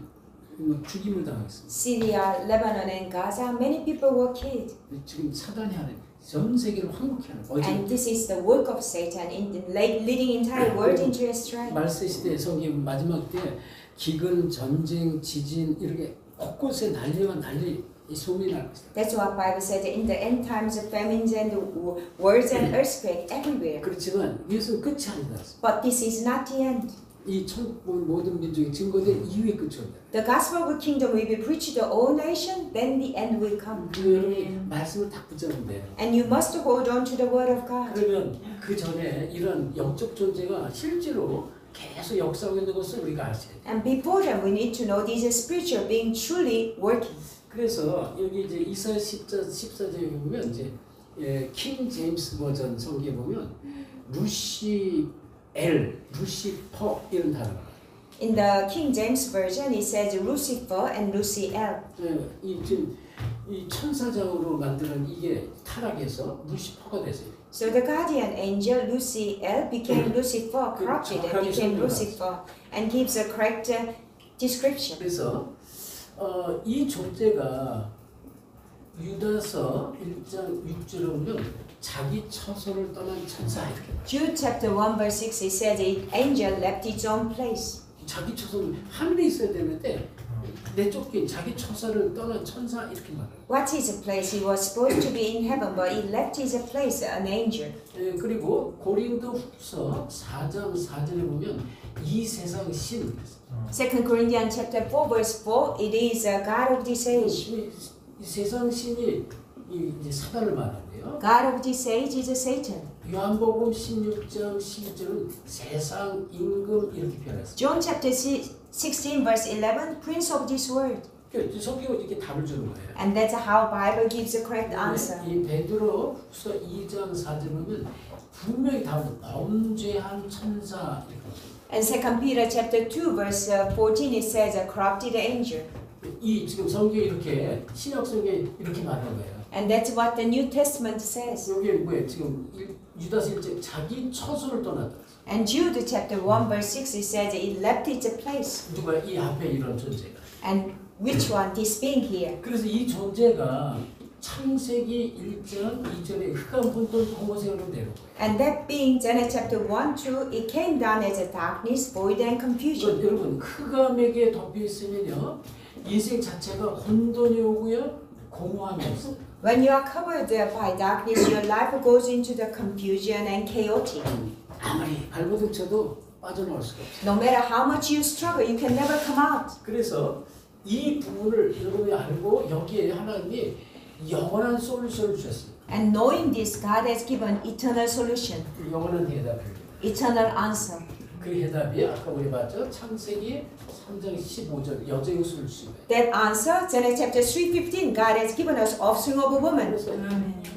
죽임을 당했습니다. Syria, Lebanon, and Gaza, many people were killed. 지금 사단이 하는 전 세계를 황무케 하는 거죠. And this is the work of Satan in leading entire world into a strife. 말세 시대 성경 마지막 때 기근, 전쟁, 지진 이렇게 곳곳에 난리와 난리 이 소문이 날 것이다. That's what Bible said. In the end times of famines and wars and earthquake everywhere. 그렇지만 이것은 끝이 아니다. But this is not the end. 이 천국 모든 민족이 증거된 이후의 끝이 온다. The gospel of the kingdom will be preached to all nations, then the end will come. 여러분이 말씀을 딱 붙잡으면 돼요. And you must hold on to the word of God. 그러면 그 전에 이런 영적 존재가 실제로 계속 역사하고 있는 것을 우리가 아셔야 돼요. And before that, we need to know this is spiritual being truly working. 그래서 여기 이제 이사야 14절에 보면 이제 킹 제임스 버전 성경에 보면 루시퍼 이런 단어가 나와요. In the King James version, it says Lucifer and Luciel. 이 지금 이 천사장으로 만드는 이게 타락해서 루시퍼가 됐어요. So the guardian angel Luciel became Lucifer, corrupted and became Lucifer, and gives a correct description. 그래서 이 존재가 유다서 1장 6절에 보면 자기 처소를 떠난 천사 이렇게 말해요. Jude chapter 1 verse 6 it says the angel left its own place. 자기 처소는 하늘에 있어야 되는데 내쫓긴 자기 처소를 떠난 천사 이렇게 말해요. What is a place? He was supposed to be in heaven, but he left his place, an angel. 그리고 고린도후서 4장 4절에 보면 이 세상 신 2 Corinthians chapter 4 verse 4 it is a God of this age. 이 세상 신이 이제 사단을 말하고요. God of this age is a Satan. 요한복음 16장 12절은 세상 임금 이렇게 표현했어요. John chapter 16 verse 11 prince of this world. 성경은 이렇게 답을 주는 거예요. And that's how Bible gives a correct answer. 이 베드로후서 2장 4절 보면 분명히 답은 범죄한 천사 이렇게. And 2 Peter chapter 2 verse 14 it says a corrupted angel. 이 지금 성경이 이렇게 신약 성경이 이렇게 말하는 거예요. And that's what the New Testament says. 여기 뭐예요? 지금 유다서 1장 자기 처소를 떠났다. And Jude chapter 1 verse 6 it says it left its place. 누가 이 앞에 이런 존재가. And which one? This being here. 그래서 이 존재가 창세기 1장 2절에 흑암 혼돈 공허생으로 내려온 거예요. And that being Genesis chapter 1, 2, it came down as a darkness, void and confusion. 여러분 흑암에게 덮여 있으면요 인생 자체가 혼돈이 오고요 공허함이 없어요. When you are covered by darkness, your life goes into the confusion and chaotic. 아무리 발버둥 쳐도 빠져나올 수가 없어요. No matter how much you struggle, you can never come out. 그래서 이 부분을 여러분이 알고 여기에 하나님이 영원한 솔루션을 주셨습니다. And knowing this, God has given eternal solution, 영원한 대답입니다. eternal answer. 그 해답이 아까 우리 봤죠? 창세기 3장 15절 여자의 옷을 주신 거예요. That answer, Genesis chapter 3:15, God has given us offspring of a woman. 그래서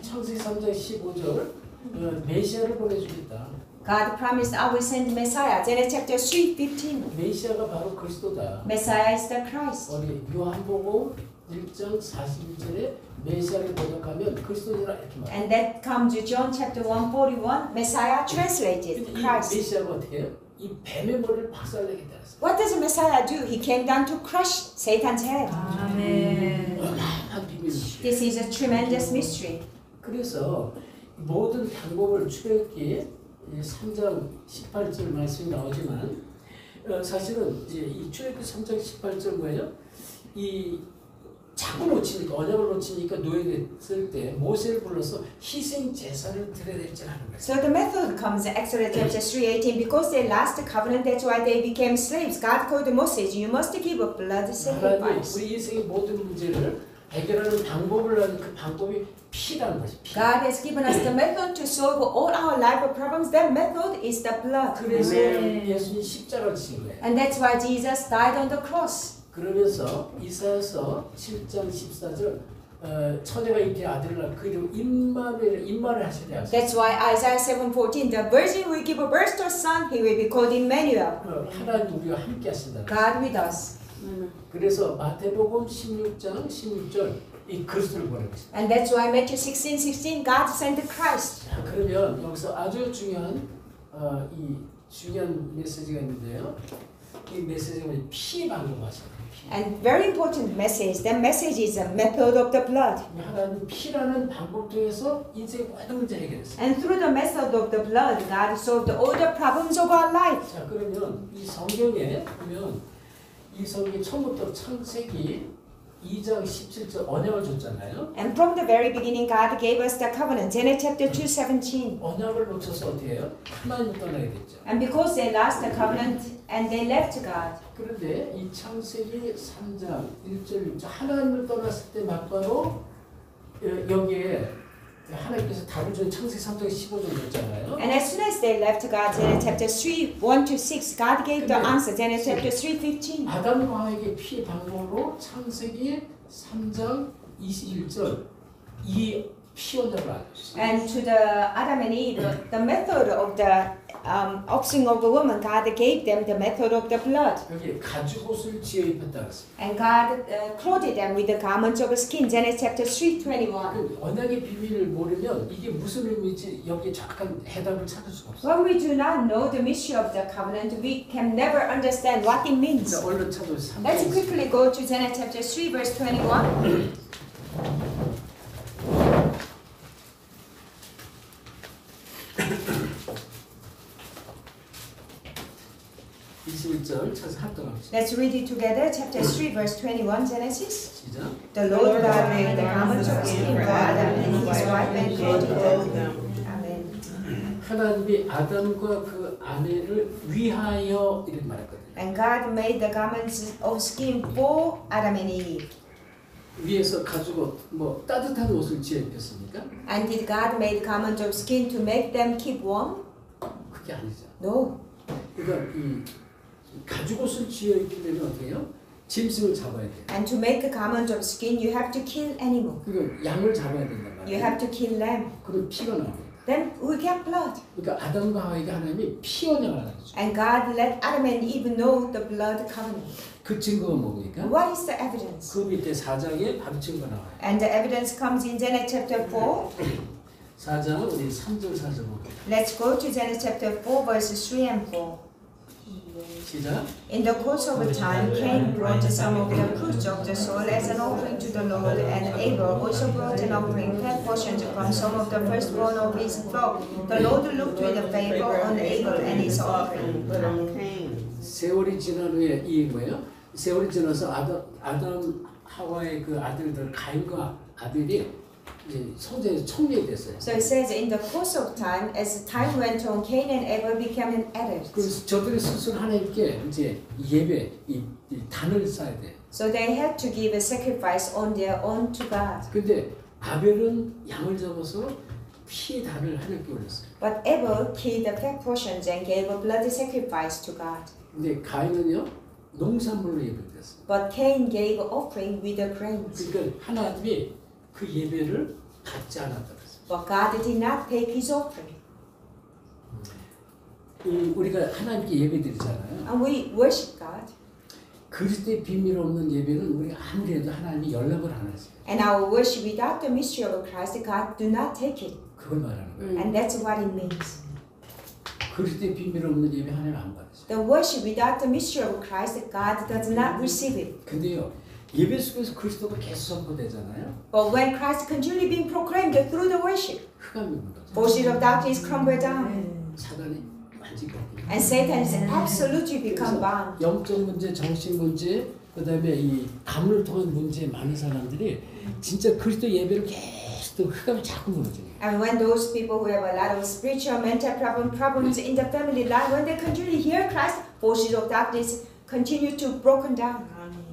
창세기 3장 15절 메시아를 보내주겠다. God promised, I will send Messiah. Genesis chapter 3:15. 메시아가 바로 그리스도다. Messiah is the Christ. 우리 요한복음 1장 41절에 메시아를 번역하면 그리스도니라 이렇게 말해요. And that comes to John chapter 1:41. Messiah translated 이 Christ. 메시아가 어떻게 해요? 이 뱀의 머리를 박살내겠다 했어요. What does Messiah do? He came down to crush Satan's head. 어마어마한 비밀이죠. This is a tremendous mystery. 그래서 모든 방법을 출애굽기 3장 18절 말씀이 나오지만 사실은 이제 이 출애굽기 3장 18절 뭐예요? 이 자꾸 놓치니까 언약을 놓치니까 노예됐을 때 모세를 불러서 희생 제사를 드려야 될지 하는 거예요. So the method comes in Exodus chapter 3:18 because they lost the covenant. That's why they became slaves. God called Moses, you must give a blood 하나님 sacrifice. 우리 인생의 모든 문제를 해결하는 방법을 하는 그 방법이 피라는 것이 피. God has given us the method to solve all our life problems. That method is the blood. 그래서 예수님 십자가를 지신 거예요. And that's why Jesus died on the cross. 그러면서 이사야서 7장 14절 처녀가 잉태 아들을 낳고 그 이름 임마누엘 하시려 하셨어요. That's why Isaiah 7:14, the virgin will give a birth to a son. He will be called Emmanuel. 하나님 우리와 함께 하신다. God with us. 그래서 마태복음 16장 16절 이 그리스도를 보내고 있습니다. And that's why Matthew 16:16, God sent the Christ. 자, 그러면 여기서 아주 중요한 이 중요한 메시지가 있는데요. 이 메시지가 피 방법하시다. And very important message. That message is a method of the blood. 하나님 피라는 방법 통해서 인생 모든 문제 해결했어요. And through the method of the blood, God solved all the problems of our life. 자, 그러면 이 성경에 보면 이 성경 처음부터 창세기 2장 17절 언약을 줬잖아요. And from the very beginning, God gave us the covenant. Genesis chapter 2:17. 언약을 놓쳐서 어떻게 해요? 하나님 떠나게 됐죠. And because they lost the covenant and they left God. 그런데 이 창세기 3장 1절 6절 하나님을 떠났을 때 막바로 여기에 하나님께서 답을 준 창세기 3장 15절 줬잖아요. And as soon as they left God, Genesis chapter 3, 1-6, God gave the answer. Genesis chapter 3:15. 아담과 하와에게 피의 방법으로 창세기 3장 21절 이 피언자를 알았어요. And to the Adam and Eve, the method of the offspring of the woman, God gave them the method of the blood. 여기 가죽옷을 지어 입혔다 그랬습니다. And God clothed them with the garments of skin. Genesis chapter 3:21. 그 언약의 비밀을 모르면 이게 무슨 의미인지 여기 잠깐 해답을 찾을 수가 없어요. When we do not know the mystery of the covenant, we can never understand what it means. 자, 얼른 찾아보세요. Let's quickly go to Genesis chapter 3, verse 21. 21절 찾아서 합동합시다. Let's read it together. Chapter 3, verse 21, Genesis. 시작. The Lord God made the garments of skin for Adam and his wife and clothed them. Amen. 하나님이 아담과 그 아내를 위하여 이렇게 말했거든요. And God made the garments of skin for Adam and Eve. 위에서 가죽옷 뭐 따뜻한 옷을 지어 입혔습니까? And did God make garments of skin to make them keep warm? 그게 아니죠. No. 그러니까 이 가죽옷을 지어 입히려면 어떻게 해요? 짐승을 잡아야 돼요. And to make a garment of skin, you have to kill animal. 그러니까 양을 잡아야 된단 You 말이에요. have to kill lamb. 그럼 피가 나옵니다. Then we get blood. 그러니까 아담과 하와에게 하나님이 피 언약을 하는 거죠. And God let Adam and Eve know the blood covenant. 그 증거가 뭡니까? What is the evidence? 그 밑에 4장에 바로 증거가 나와요. And the evidence comes in Genesis chapter 4. 4장은 우리 3절 4절 볼게요. Let's go to Genesis chapter 4, verses 3 and 4. 시작. In the course of time, Cain brought some of the fruits of the soil as an offering to the Lord, and Abel also brought an offering, 10 portions from some of the firstborn of his flock. The Lord looked with favor on Abel and his offering. 세월이 지난 후에 이 뭐예요? 세월이 지나서 아담 하와의 그 아들들 가인과 아벨이 이제 성전에서 청리가 됐어요. So it says, in the course of time, as time went on, Cain and Abel became adults. 그래서 저들이 스스로 하나님께 이제 예배, 이 단을 쌓아야 돼. So they had to give a sacrifice on their own to God. 근데 아벨은 양을 잡아서 피의 단을 하나님께 올렸어요. But Abel killed the fat portions and gave a bloody sacrifice to God. 근데 가인은요 농산물로 예배됐어요. But Cain gave offering with the grains. 그러니까 하나님이 그 예배를 받지 않았다 그랬어요. But God did not take his offering. 우리가 하나님께 예배드리잖아요. And we worship God. 그리스도의 비밀 없는 예배는 우리가 아무리 해도 하나님이 연락을 안 하세요. And our worship without the mystery of Christ, God do not take it. 그걸 말하는 거예요. And that's what it means. 그리스도의 비밀 없는 예배 하나님 안 받으세요. The worship without the mystery of Christ, God does not receive it. 근데요 예배 속에서 그리스도가 계속 선포되잖아요. But when Christ continually being proclaimed through the worship, 흑암이 무너져. forces of darkness crumble down. 사단이 완전히 꺾이고. And Satan is absolutely become bound. 영적 문제, 정신 문제, 그다음에 이 가문을 통한 문제 많은 사람들이 진짜 그리스도 예배를 계속 흑암이 자꾸 무너져요. And when those people who have a lot of spiritual, mental problems in the family life, when they continually hear Christ, forces of darkness continue to broken down.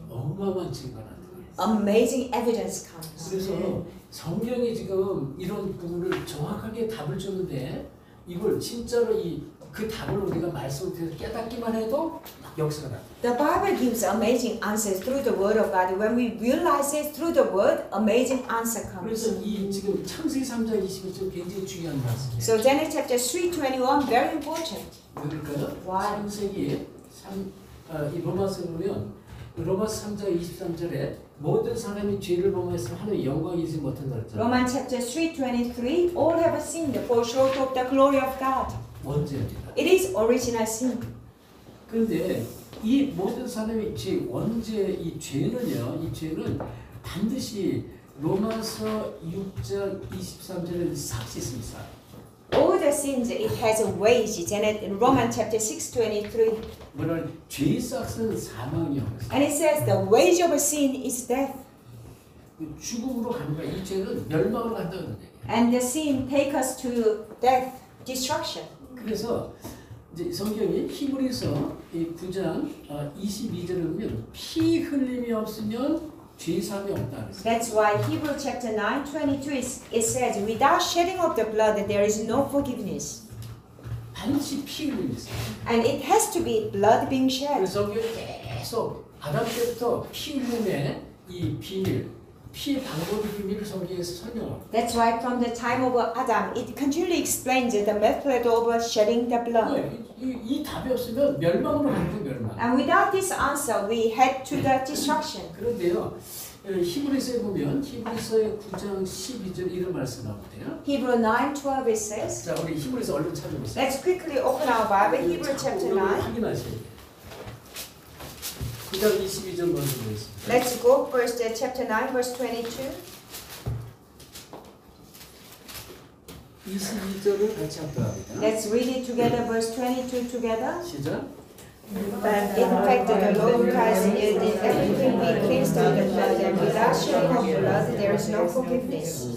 어마어마한 증거가 나타나요. Amazing evidence comes. 그래서 성경이 지금 이런 부분을 정확하게 답을 줬는데 이걸 진짜로 그 답을 우리가 말씀을 통해서 깨닫기만 해도 역사가 나요. The Bible gives amazing answers through the Word of God. When we realize it through the Word, amazing answer comes. 그래서 이 지금 창세기 3장 21절 굉장히 중요한 말씀이에요. So Genesis chapter 3:21 very important. 왜일까요? Why? 창세기 이 로마서 보면 로마서 3장 23절에 모든 사람이 죄를 범하였으면 하나님의 영광이 있지 못한다 그랬잖아요. Romans chapter 3:23 all have sinned, fall short of the glory of God. 원죄입니다. It is original sin. 그런데 이 모든 사람의 죄, 원죄, 이 죄는 반드시 로마서 6장 23절에 싹 씻습니다. All the sins it has a wage. In Romans chapter 6:23. 뭐냐면 죄의 싹은 사망이요. And it says the wage of a sin is death. 죽음으로 가는 거야. 이 죄는 멸망으로 간다는 얘기야. And the sin take us to death, destruction. 그래서 이제 성경이 히브리서 이 9장 22절을 보면 피 흘림이 없으면 죄 사함이 없다 그랬어요. That's why Hebrew chapter 9:22 it says, without shedding of the blood there is no forgiveness. 반드시 피 흘림이 있어요. And it has to be blood being shed. 그래서 성경이 계속 아담 때부터 피 흘림의 이 비밀, 피의 방법의 비밀을 성경에서 설명합니다. That's why from the time of Adam, it continually explains the method of shedding the blood. 이 답이 없으면 멸망으로 가는 거예요, 멸망. And without this answer, we head to the destruction. 그런데요, 히브리서에 보면 히브리서의 9장 12절 이런 말씀 나오거든요. Hebrew 9:12 it says. 자, 우리 히브리서 얼른 찾아보세요. Let's quickly open our Bible, Hebrew chapter 9. 확인하셔야 돼요. 9장 22절 먼저 보겠습니다. Let's go first chapter 9 verse 22. 22절을 같이 합독합니다. Let's read it together, verse 22 together. 시작. But in fact, the Lord Christ did everything be cleansed of the blood, and without shedding of blood, there is no forgiveness.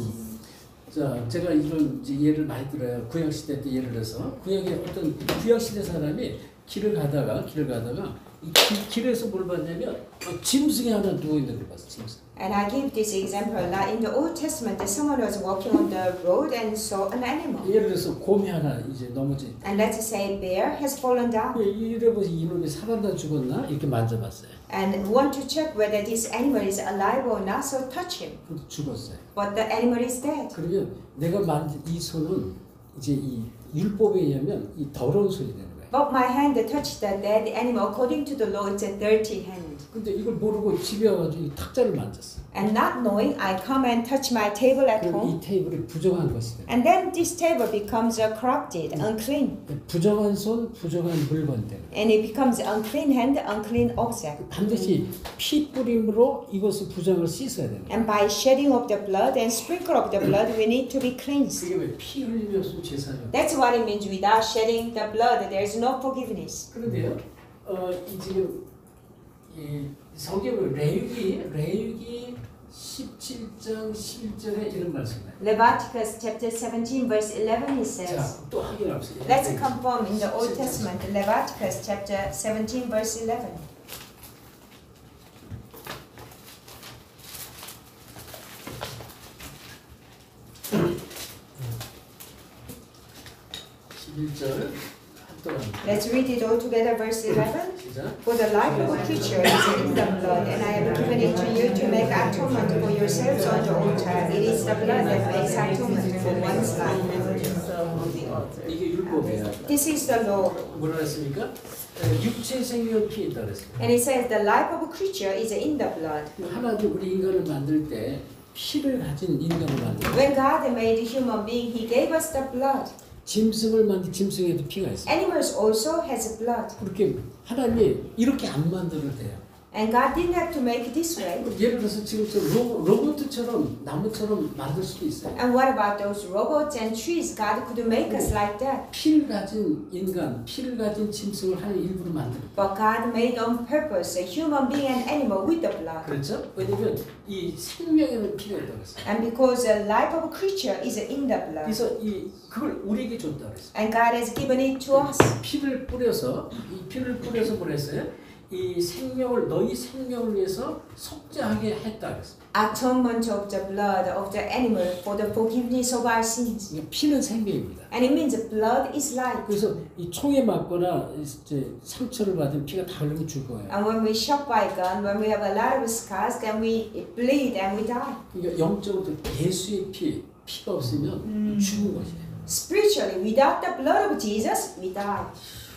자, 제가 이런 이제 예를 많이 들어요. 구약 시대 때 예를 들어서 구약의 어떤 구약 시대 사람이 길을 가다가 이 길에서 뭘 봤냐면 짐승이 하나 누워 있는 걸 봤어. 짐승. And I give this example. Like in the Old Testament, someone was walking on the road and saw an animal. 예를 들어서 곰이 하나 이제 넘어져 있다. And let's say a bear has fallen down. 이래보시 이놈이 살았나 죽었나 이렇게 만져봤어요. And want to check whether this animal is alive or not, so touch him. 근데 죽었어요. But the animal is dead. 그러면 내가 만진 이 손은 이제 이 율법에 의하면 이 더러운 손이 되는 거예요. But my hand touched the dead animal. According to the law, it's a dirty hand. 근데 이걸 모르고 집에 와가지고 이 탁자를 만졌어. And not knowing, I come and touch my table at 그럼 home. 이 테이블이 부정한 것이 돼. And then this table becomes corrupted, unclean. 부정한 손, 부정한 물건 되는. And it becomes unclean hand, unclean object. 반드시 피 뿌림으로 이것을 부정을 씻어야 되는. And by shedding of the blood and sprinkle of the blood, we need to be cleansed. 그게 왜 피 흘림이 없으면 죄사함이 없다. That's what it means. Without shedding the blood, there is no forgiveness. 그런데요, 이 지금 이 성경을 레위기 17장 11절에 이런 말씀이에요. Leviticus chapter 17 verse 11 it 자, says. 또 확인합시다. Let's confirm in the Old Testament, Leviticus chapter 17 verse 11. Let's read it all together, verse 11. 시작. For the life of a creature is in the blood, and I have given it to you to make atonement for yourselves on the altar. It is the blood that makes atonement for one's life. 이게 율법이에요. This is the law. 뭐라 했습니까? 육체 생명 피에 있다 그랬어요. And it says the life of a creature is in the blood. 하나님 우리 인간을 만들 때 피를 가진 인간을 만들어요. When God made human being, He gave us the blood. 짐승을 만든 짐승에도 피가 있어요. Animals also has blood. 그렇게 하나님이 이렇게 안 만들어도 돼요. And God didn't have to make it this way. 예를 들어서 지금 저 로봇처럼 나무처럼 만들 수도 있어요. And what about those robots and trees? God could make us like that. 피를 가진 인간, 피를 가진 짐승을 하나님 일부러 만들어요. But God made on purpose a human being and animal with the blood. 그렇죠? 왜냐면 이 생명에는 피가 있다고 했어요. And because the life of a creature is in the blood. 그래서 그걸 우리에게 줬다고 했어요. And God has given it to us. 피를 뿌려서 뭐라 했어요? 이 생명을 너희 생명을 위해서 속죄하게 했다 그랬어요. Atonement of the blood of the animal for the forgiveness of our sins. 그러니까 피는 생명입니다. And it means blood is life. 그래서 이 총에 맞거나 이제 상처를 받은 피가 다 흘리면 죽어요. And when we shot by a gun, when we have a lot of scars, then we bleed and we die. 그러니까 영적으로 예수의 피가 없으면 죽은 것이에요. Spiritually, without the blood of Jesus, we die.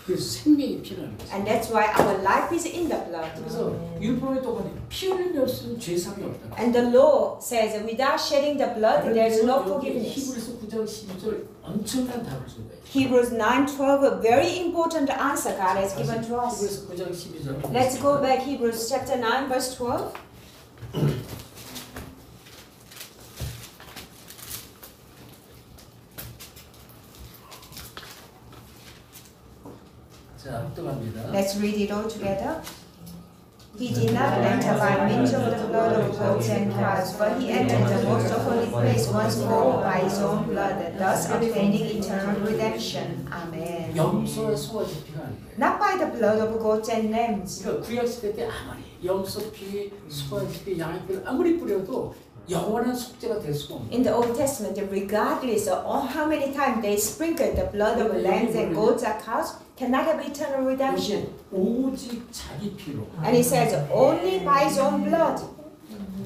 그래서 생명이 피라는 거죠. And that's why our life is in the blood. 그래서 율법에 똑같이 피 흘림이 없으면 죄사함이 없다. And the law says that without shedding the blood, there is no forgiveness. 히브리서 9장 12절 엄청난 답을 준 거예요. Hebrews 9:12, a very important answer God has given to us. 히브리서 9장 12절. Let's go back Hebrews chapter 9 verse 12. 자, 합독합니다. Let's read it all together. He did not enter by means of the blood of goats and calves, but he entered the most holy place once for all by his own blood, thus obtaining eternal redemption. Amen. 염소의 소화제 피가 아니에요. Not by the blood of goats and lambs. 그러니까 구약 시대 때 아무리 염소 피, 소화제 피, 양의 피를 아무리 뿌려도 영원한 속죄가 될 수가 없는. In the Old Testament, regardless of how many times they sprinkled the blood of lambs and goats or cows, cannot have eternal redemption. 오직 자기 피로. And he says, only by his own blood,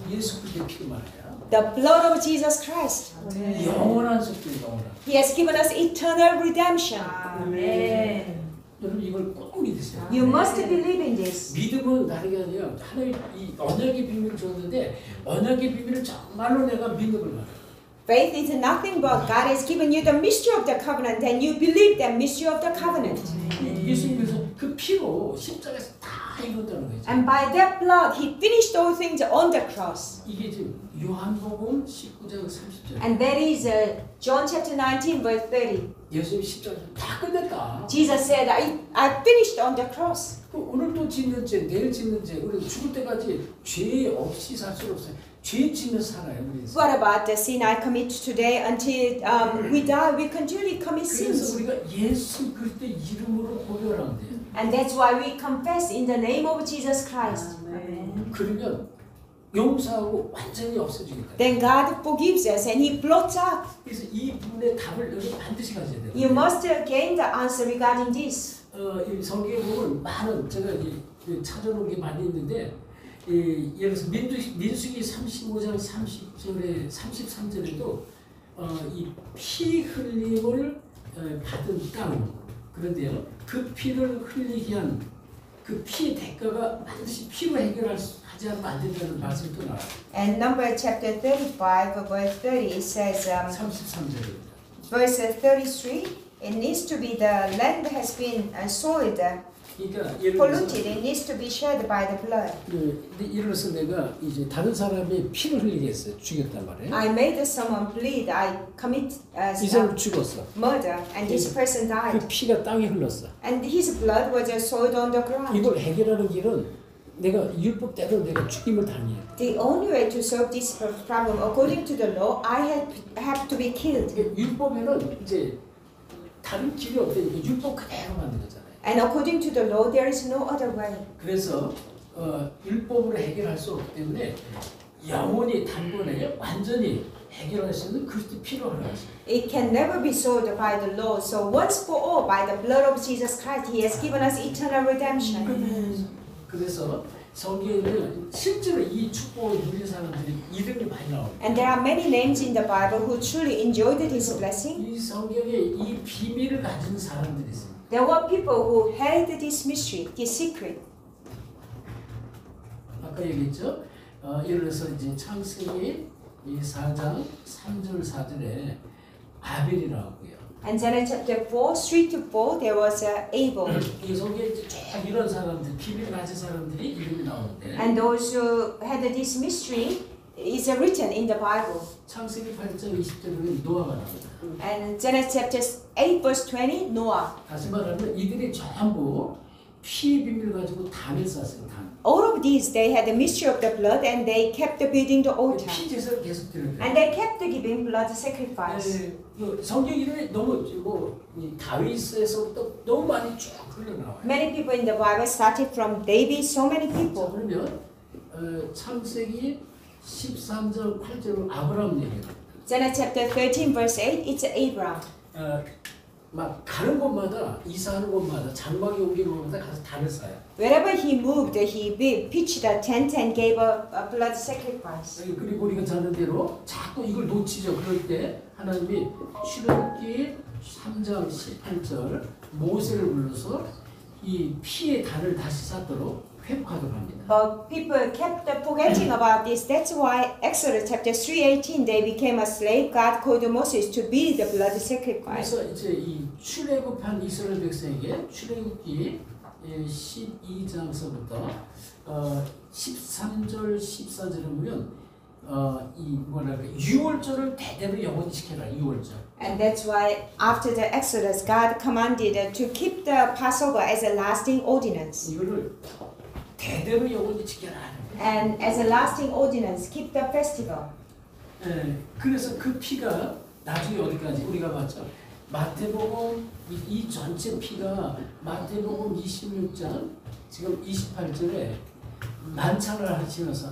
예수 그리스도의 피로 말해요. the blood of Jesus Christ. 영원한 속죄, 영원한. He has given us eternal redemption. 아멘. 여러분 이걸 꼭 믿으세요. You must believe in this. 믿음은 다른 게 아니라 하나님 이 언약의 비밀을 줬는데 언약의 비밀을 정말로 내가 믿는 걸 말해요. Faith is nothing but God has given you the mystery of the covenant and you believe the mystery of the covenant. 예수님께서 그 피로 십자가에서 다 이뤘다는 거죠. And by that blood, he finished all things on the cross. 이게 지금 요한복음 19장 30절. And that is John chapter 19 verse 30. 예수님 십자가에서 다 끝냈다. Jesus said, I finished on the cross. 오늘 또 짓는 죄, 내일 짓는 죄, 우리 죽을 때까지 죄 없이 살 수 없어요. 죄 짓면서 살아요. 우리. What about the sin I commit today until we die? We continually commit 그래서 sins. 우리가 예수 그리스도 이름으로 고백하면 돼요. And that's why we confess in the name of Jesus Christ. 아멘. 그러면 용서하고 완전히 없어지겠다. Then God forgives us and he blots out. 그래서 이 부분의 답을 여러분 반드시 가져야 돼요. You must gain the answer regarding this. 이 성경에 보면 많은 제가 찾아놓은 게 많이 있는데 예를 들어서 민수기 35장 30절에 33절에도 이 피 흘림을 받은 땅 그런데요 그 피를 흘리게 한 그 피의 대가가 반드시 피로 하지 않으면 안 된다는 말씀이 또 나와요. And number chapter 35 verse 30 it says 33절입니다. verse 33 it needs to be the land has been soiled, 그러니까 예를 들어서 polluted, it needs to be shed by the blood. 예를 들어서 내가 이제 다른 사람의 피를 흘리게 했어요. 죽였단 말이에요. I made someone bleed, I commit 이 사람 죽었어. murder and this person 그 died. 피가 땅에 흘렀어. And his blood was soiled on the ground. 이걸 해결하는 길은 내가 율법대로 내가 죽임을 당해요. The only way to solve this problem according to the law, I have to be killed. 율법에는 이제 다른 길이 없으니까 율법 그대로 만든 거잖아요. And according to the law, there is no other way. 그래서 율법으로 해결할 수 없기 때문에 영원히 단번에 완전히 해결할 수 있는 그리스도 피로 하는 것이죠. It can never be solved by the law. So once for all, by the blood of Jesus Christ, He has given us eternal redemption. 그래서 성경에는 실제로 이 축복을 누린 사람들이 이름이 많이 나옵니다. And there are many names in the Bible who truly enjoyed this blessing. 이 성경에 이 비밀을 가진 사람들이 있어요. There were people who held this mystery, this secret. 아까 얘기했죠? 예를 들어서 이제 창세기 이 4장 3절 4절에 아벨이 나오고요. And then in chapter 4, 3 to 4, there was Abel. 이 성경에 이제 쭉 이런 사람들, 비밀 가진 사람들이 이름이 나오는데 And those who had this mystery is written in the Bible. 창세기 8장 20절에 노아가 나옵니다. And Genesis chapter 8, verse 20, Noah. 다시 말하면 이들이 전부 피의 비밀 가지고 단을 쌓았어요. 단. All of these, they had the mystery of the blood and they kept building the altar. 피 제사를 계속 드려요. And they kept giving blood sacrifice. 성경 이름이 너무 이 다윗에서부터 너무 많이 쭉 흘러나와요. Many people in the Bible started from David, so many 자, people. 그러면 창세기 13장 8절은 아브라함 얘기예요. Genesis chapter 13, verse 8, it's Abraham. 막 가는 곳마다 이사하는 곳마다 장막에 옮기는 곳마다 가서 단을 쌓아요. Wherever he moved, he pitched a tent and gave a blood sacrifice. 그리고 우리가 자는 대로 자꾸 이걸 놓치죠. 그럴 때 하나님이 출애굽기 3장 18절 모세를 불러서 이 피의 단을 다시 쌓도록 회복하도록 합니다. But people kept forgetting about this. That's why Exodus chapter 3:18 they became a slave. God called Moses to build the blood sacrifice. 그래서 이제 이 출애굽한 이스라엘 백성에게 출애굽기 12장서부터 13절 14절에 보면 이 뭐랄까 유월절을 대대로 영원히 지켜라. 유월절. And that's why after the Exodus, God commanded to keep the Passover as a lasting ordinance. 이거를 대대로 영원히 지켜라. And as a lasting ordinance, keep the festival. 예, 그래서 그 피가 나중에 어디까지 우리가 봤죠. 마태복음 이 전체 피가 마태복음 26장 지금 28절에 만찬을 하시면서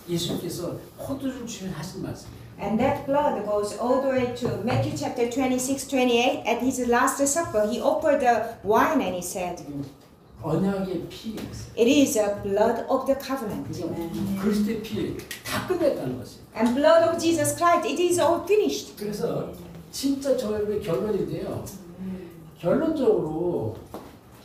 예수님께서 포도주를 주면 하신 말씀이에요. And that blood goes all the way to Matthew chapter 26, 28. At his last supper, he offered the wine and he said, 언약의 피였어요. it is the blood of the covenant. 그리스도의 피 다 끝냈다는 것이에요. And blood of Jesus Christ, it is all finished. 그래서 진짜 저의 결론인데요. 결론적으로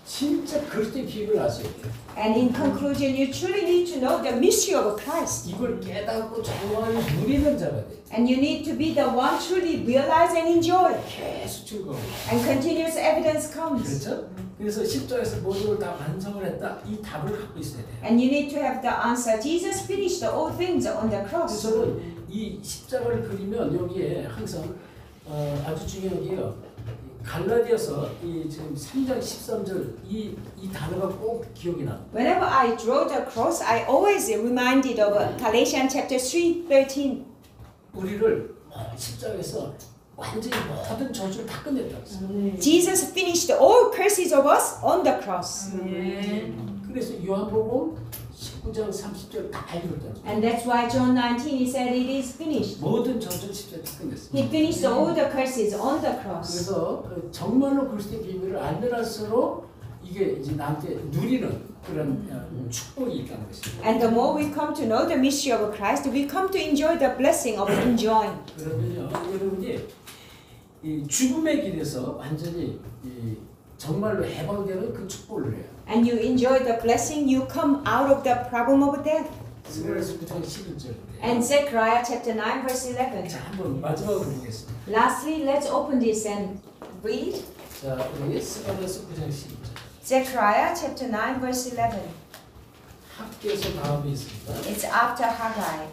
진짜 그리스도의 비밀을 아셔야 돼요. And in conclusion, you truly need to know the mystery of Christ. 이걸 깨닫고 정말 누리는 자가 돼요. And you need to be the one truly realize and enjoy. 계속 즐거워. And continuous evidence comes. 그렇죠? 그래서 십자가에서 모든 걸 다 완성을 했다. 이 답을 갖고 있어야 돼요. And you need to have the answer. Jesus finished all things on the cross. 그래서 저는 이 십자가를 그리면 여기에 항상 아주 중요한 게요. 갈라디아서 이 지금 3장 13절 이 단어가 꼭 기억이 나. Whenever I draw the cross, I always reminded of Galatians chapter 3:13. 우리를 십자가에서 완전히 모든 저주를 다 끝냈다. Jesus finished all curses of us on the cross. 그래서 요한복음 19장 30절 다 읽었다. And that's why John 19 he said it is finished. 모든 저주를 십자가에 다 끝냈어. He finished all the curses on the cross. 그래서 정말로 그리스도의 비밀을 알면 할수록 이게 이제 나한테 누리는 그런 축복이 있다는 것입니다. And the more we come to know the mystery of Christ, we come to enjoy the blessing of enjoying. 그러면요, 여러분이 이 죽음의 길에서 완전히 이 정말로 해방되는 그 축복을 해요. And you enjoy the blessing, you come out of the problem of death. 스가랴서 9장 11절. And Zechariah chapter 9 verse 11. 자, 한번 마지막으로 보겠습니다. Lastly, let's open this and read. 자, 우리 스가랴서 9장 11절. Zechariah chapter 9 verse 11. 학교에서 다음에 있습니다. It's after Haggai.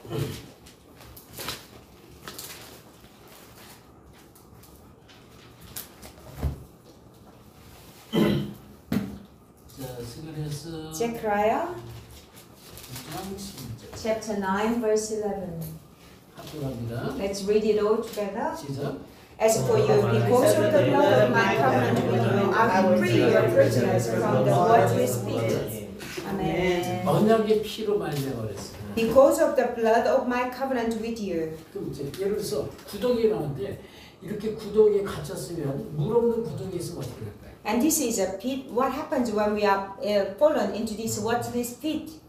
자, 스가랴서 Zechariah 9장 11절. chapter 9 verse 11. 합독합니다. Let's read it all together. 시작. As for you, because of the blood of my covenant with you, I will free your prisoners from the worthless pit. Amen. 언약의 피로 말미암아 그랬어요. Because of the blood of my covenant with you. 그럼 이제 예를 들어서 구덩이에 나왔는데 이렇게 구덩이에 갇혔으면 물 없는 구덩이에 있으면 어떻게 될까요? And this is a pit. What happens when we are fallen into this worthless pit?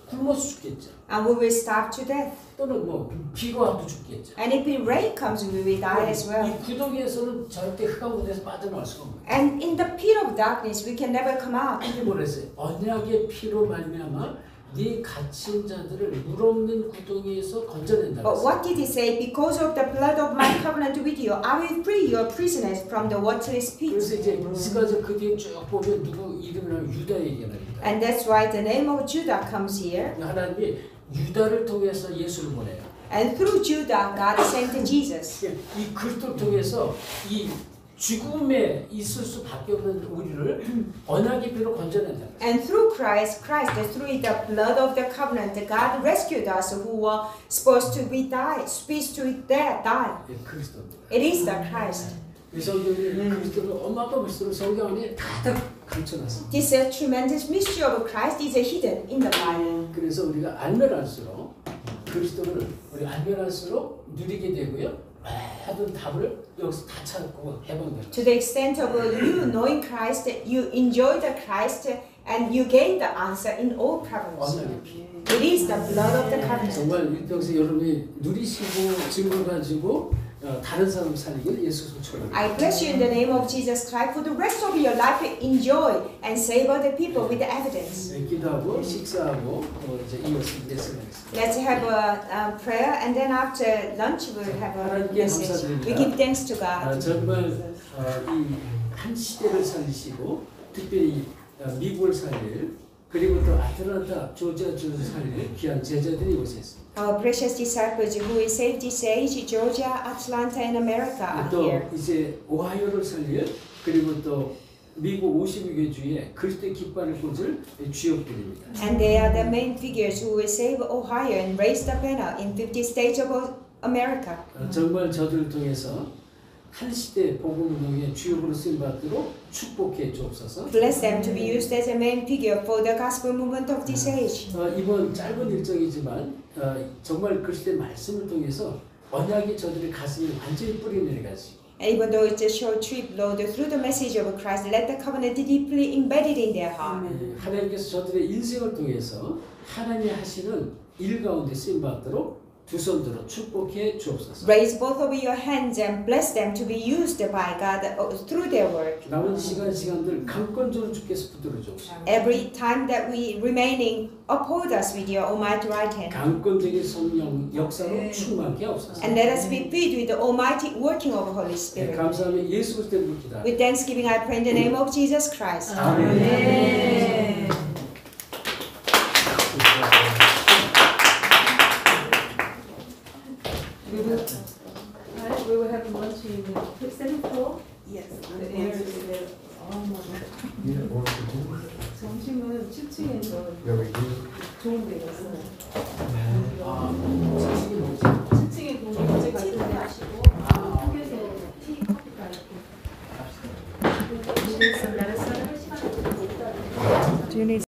굶어서 죽겠죠. And we will starve to death. 또는 뭐 비가 와도 죽겠죠. And if the rain comes, we will die as well. 이 구덩이에서는 절대 흑암 곳에서 빠져나올 수가 없는 거예요. And in the pit of darkness, we can never come out. 이게 뭐랬어요? 언약의 피로 말미암아 네 갇힌 자들을 물 없는 구덩이에서 건져낸다. But what did he say? Because of the blood of my covenant with you, I will free your prisoners from the worthless pit. 그래서 이제 스가랴 그 뒤에 쭉 보면 누구 이름이랑 유다 얘기가 나옵니다. And that's why the name of Judah comes here. 하나님이 유다를 통해서 예수를 보내요. And through Judah, God sent Jesus. 이 그리스도를 통해서 이 죽음에 있을 수밖에 없는 우리를 언약의 피로 건져낸다. And through Christ, through the blood of the covenant, God rescued us who were supposed to die. 그리스도입니다. It is the Christ. 그래서 우리 그리스도를 엄마가 벌써 성경 안에 가득 감춰놨습니다. This tremendous mystery of Christ is hidden in the Bible. 그래서 우리가 알면 알수록 그리스도를 우리 알면 알수록 누리게 되고요. 하던 답을 여기서 다 찾고 해방돼요. To the extent of you knowing Christ, you enjoy the Christ and you gain the answer in all problems. 언약의 피. It is the blood of the covenant. 정말 여기서 여러분이 누리시고 증거 가지고 다른 사람 살리길 예수 축원합니다. I bless you in the name of Jesus Christ for the rest of your life. Enjoy and save other people with the evidence. 네, 기도하고 식사하고 이제 이어서 말씀하겠습니다. Let's have a prayer and then after lunch we'll have a message. We give thanks to God. 정말 이 한 시대를 살리시고 특별히 미국을 살릴 그리고 또 아틀란타 조지아주를 살릴 귀한 제자들이 오셨습니다. Our precious disciples who will save this age, Georgia, Atlanta, and America are 또 here. 이제 오하이오를 살릴 그리고 또 미국 52개 주에 그리스도의 깃발을 꽂을 주역들입니다. And they are the main figures who will save Ohio and raise the banner in 50 states of America. 정말 저들을 통해서 한 시대 복음운동의 주역으로 쓰임받도록 축복해 주옵소서. Bless them to be used as a main figure for the gospel movement of this age. 이번 짧은 일정이지만 정말 그리스도의 말씀을 통해서 언약이 저들의 가슴에 완전히 뿌리 내려가지고 And even though it's a short trip, Lord, through the message of Christ, let the covenant be deeply embedded in their heart. 하나님께서 저들의 인생을 통해서 하나님이 하시는 일 가운데 쓰임받도록 두 손 들어 축복해 주옵소서. Raise both of your hands and bless them to be used by God through their work. 남은 시간들 강권적으로 주께서 붙들어 주옵소서. Every time that we remaining, uphold us with your almighty right hand. 강권적인 성령 역사로 충만케 하옵소서. And let us be filled with the almighty working of the Holy Spirit. 감사하며 예수 그리스도의 이름으로 기도합니다. With thanksgiving, I pray in the name of Jesus Christ. 아멘. We will have lunch in the second floor. Yes. The air is there. 점심은 7층에서 좋은 데 갔어요. 7층에 보면 어제 갔을 때 하시고 휴게소 티, 커피가 이렇게. Do you need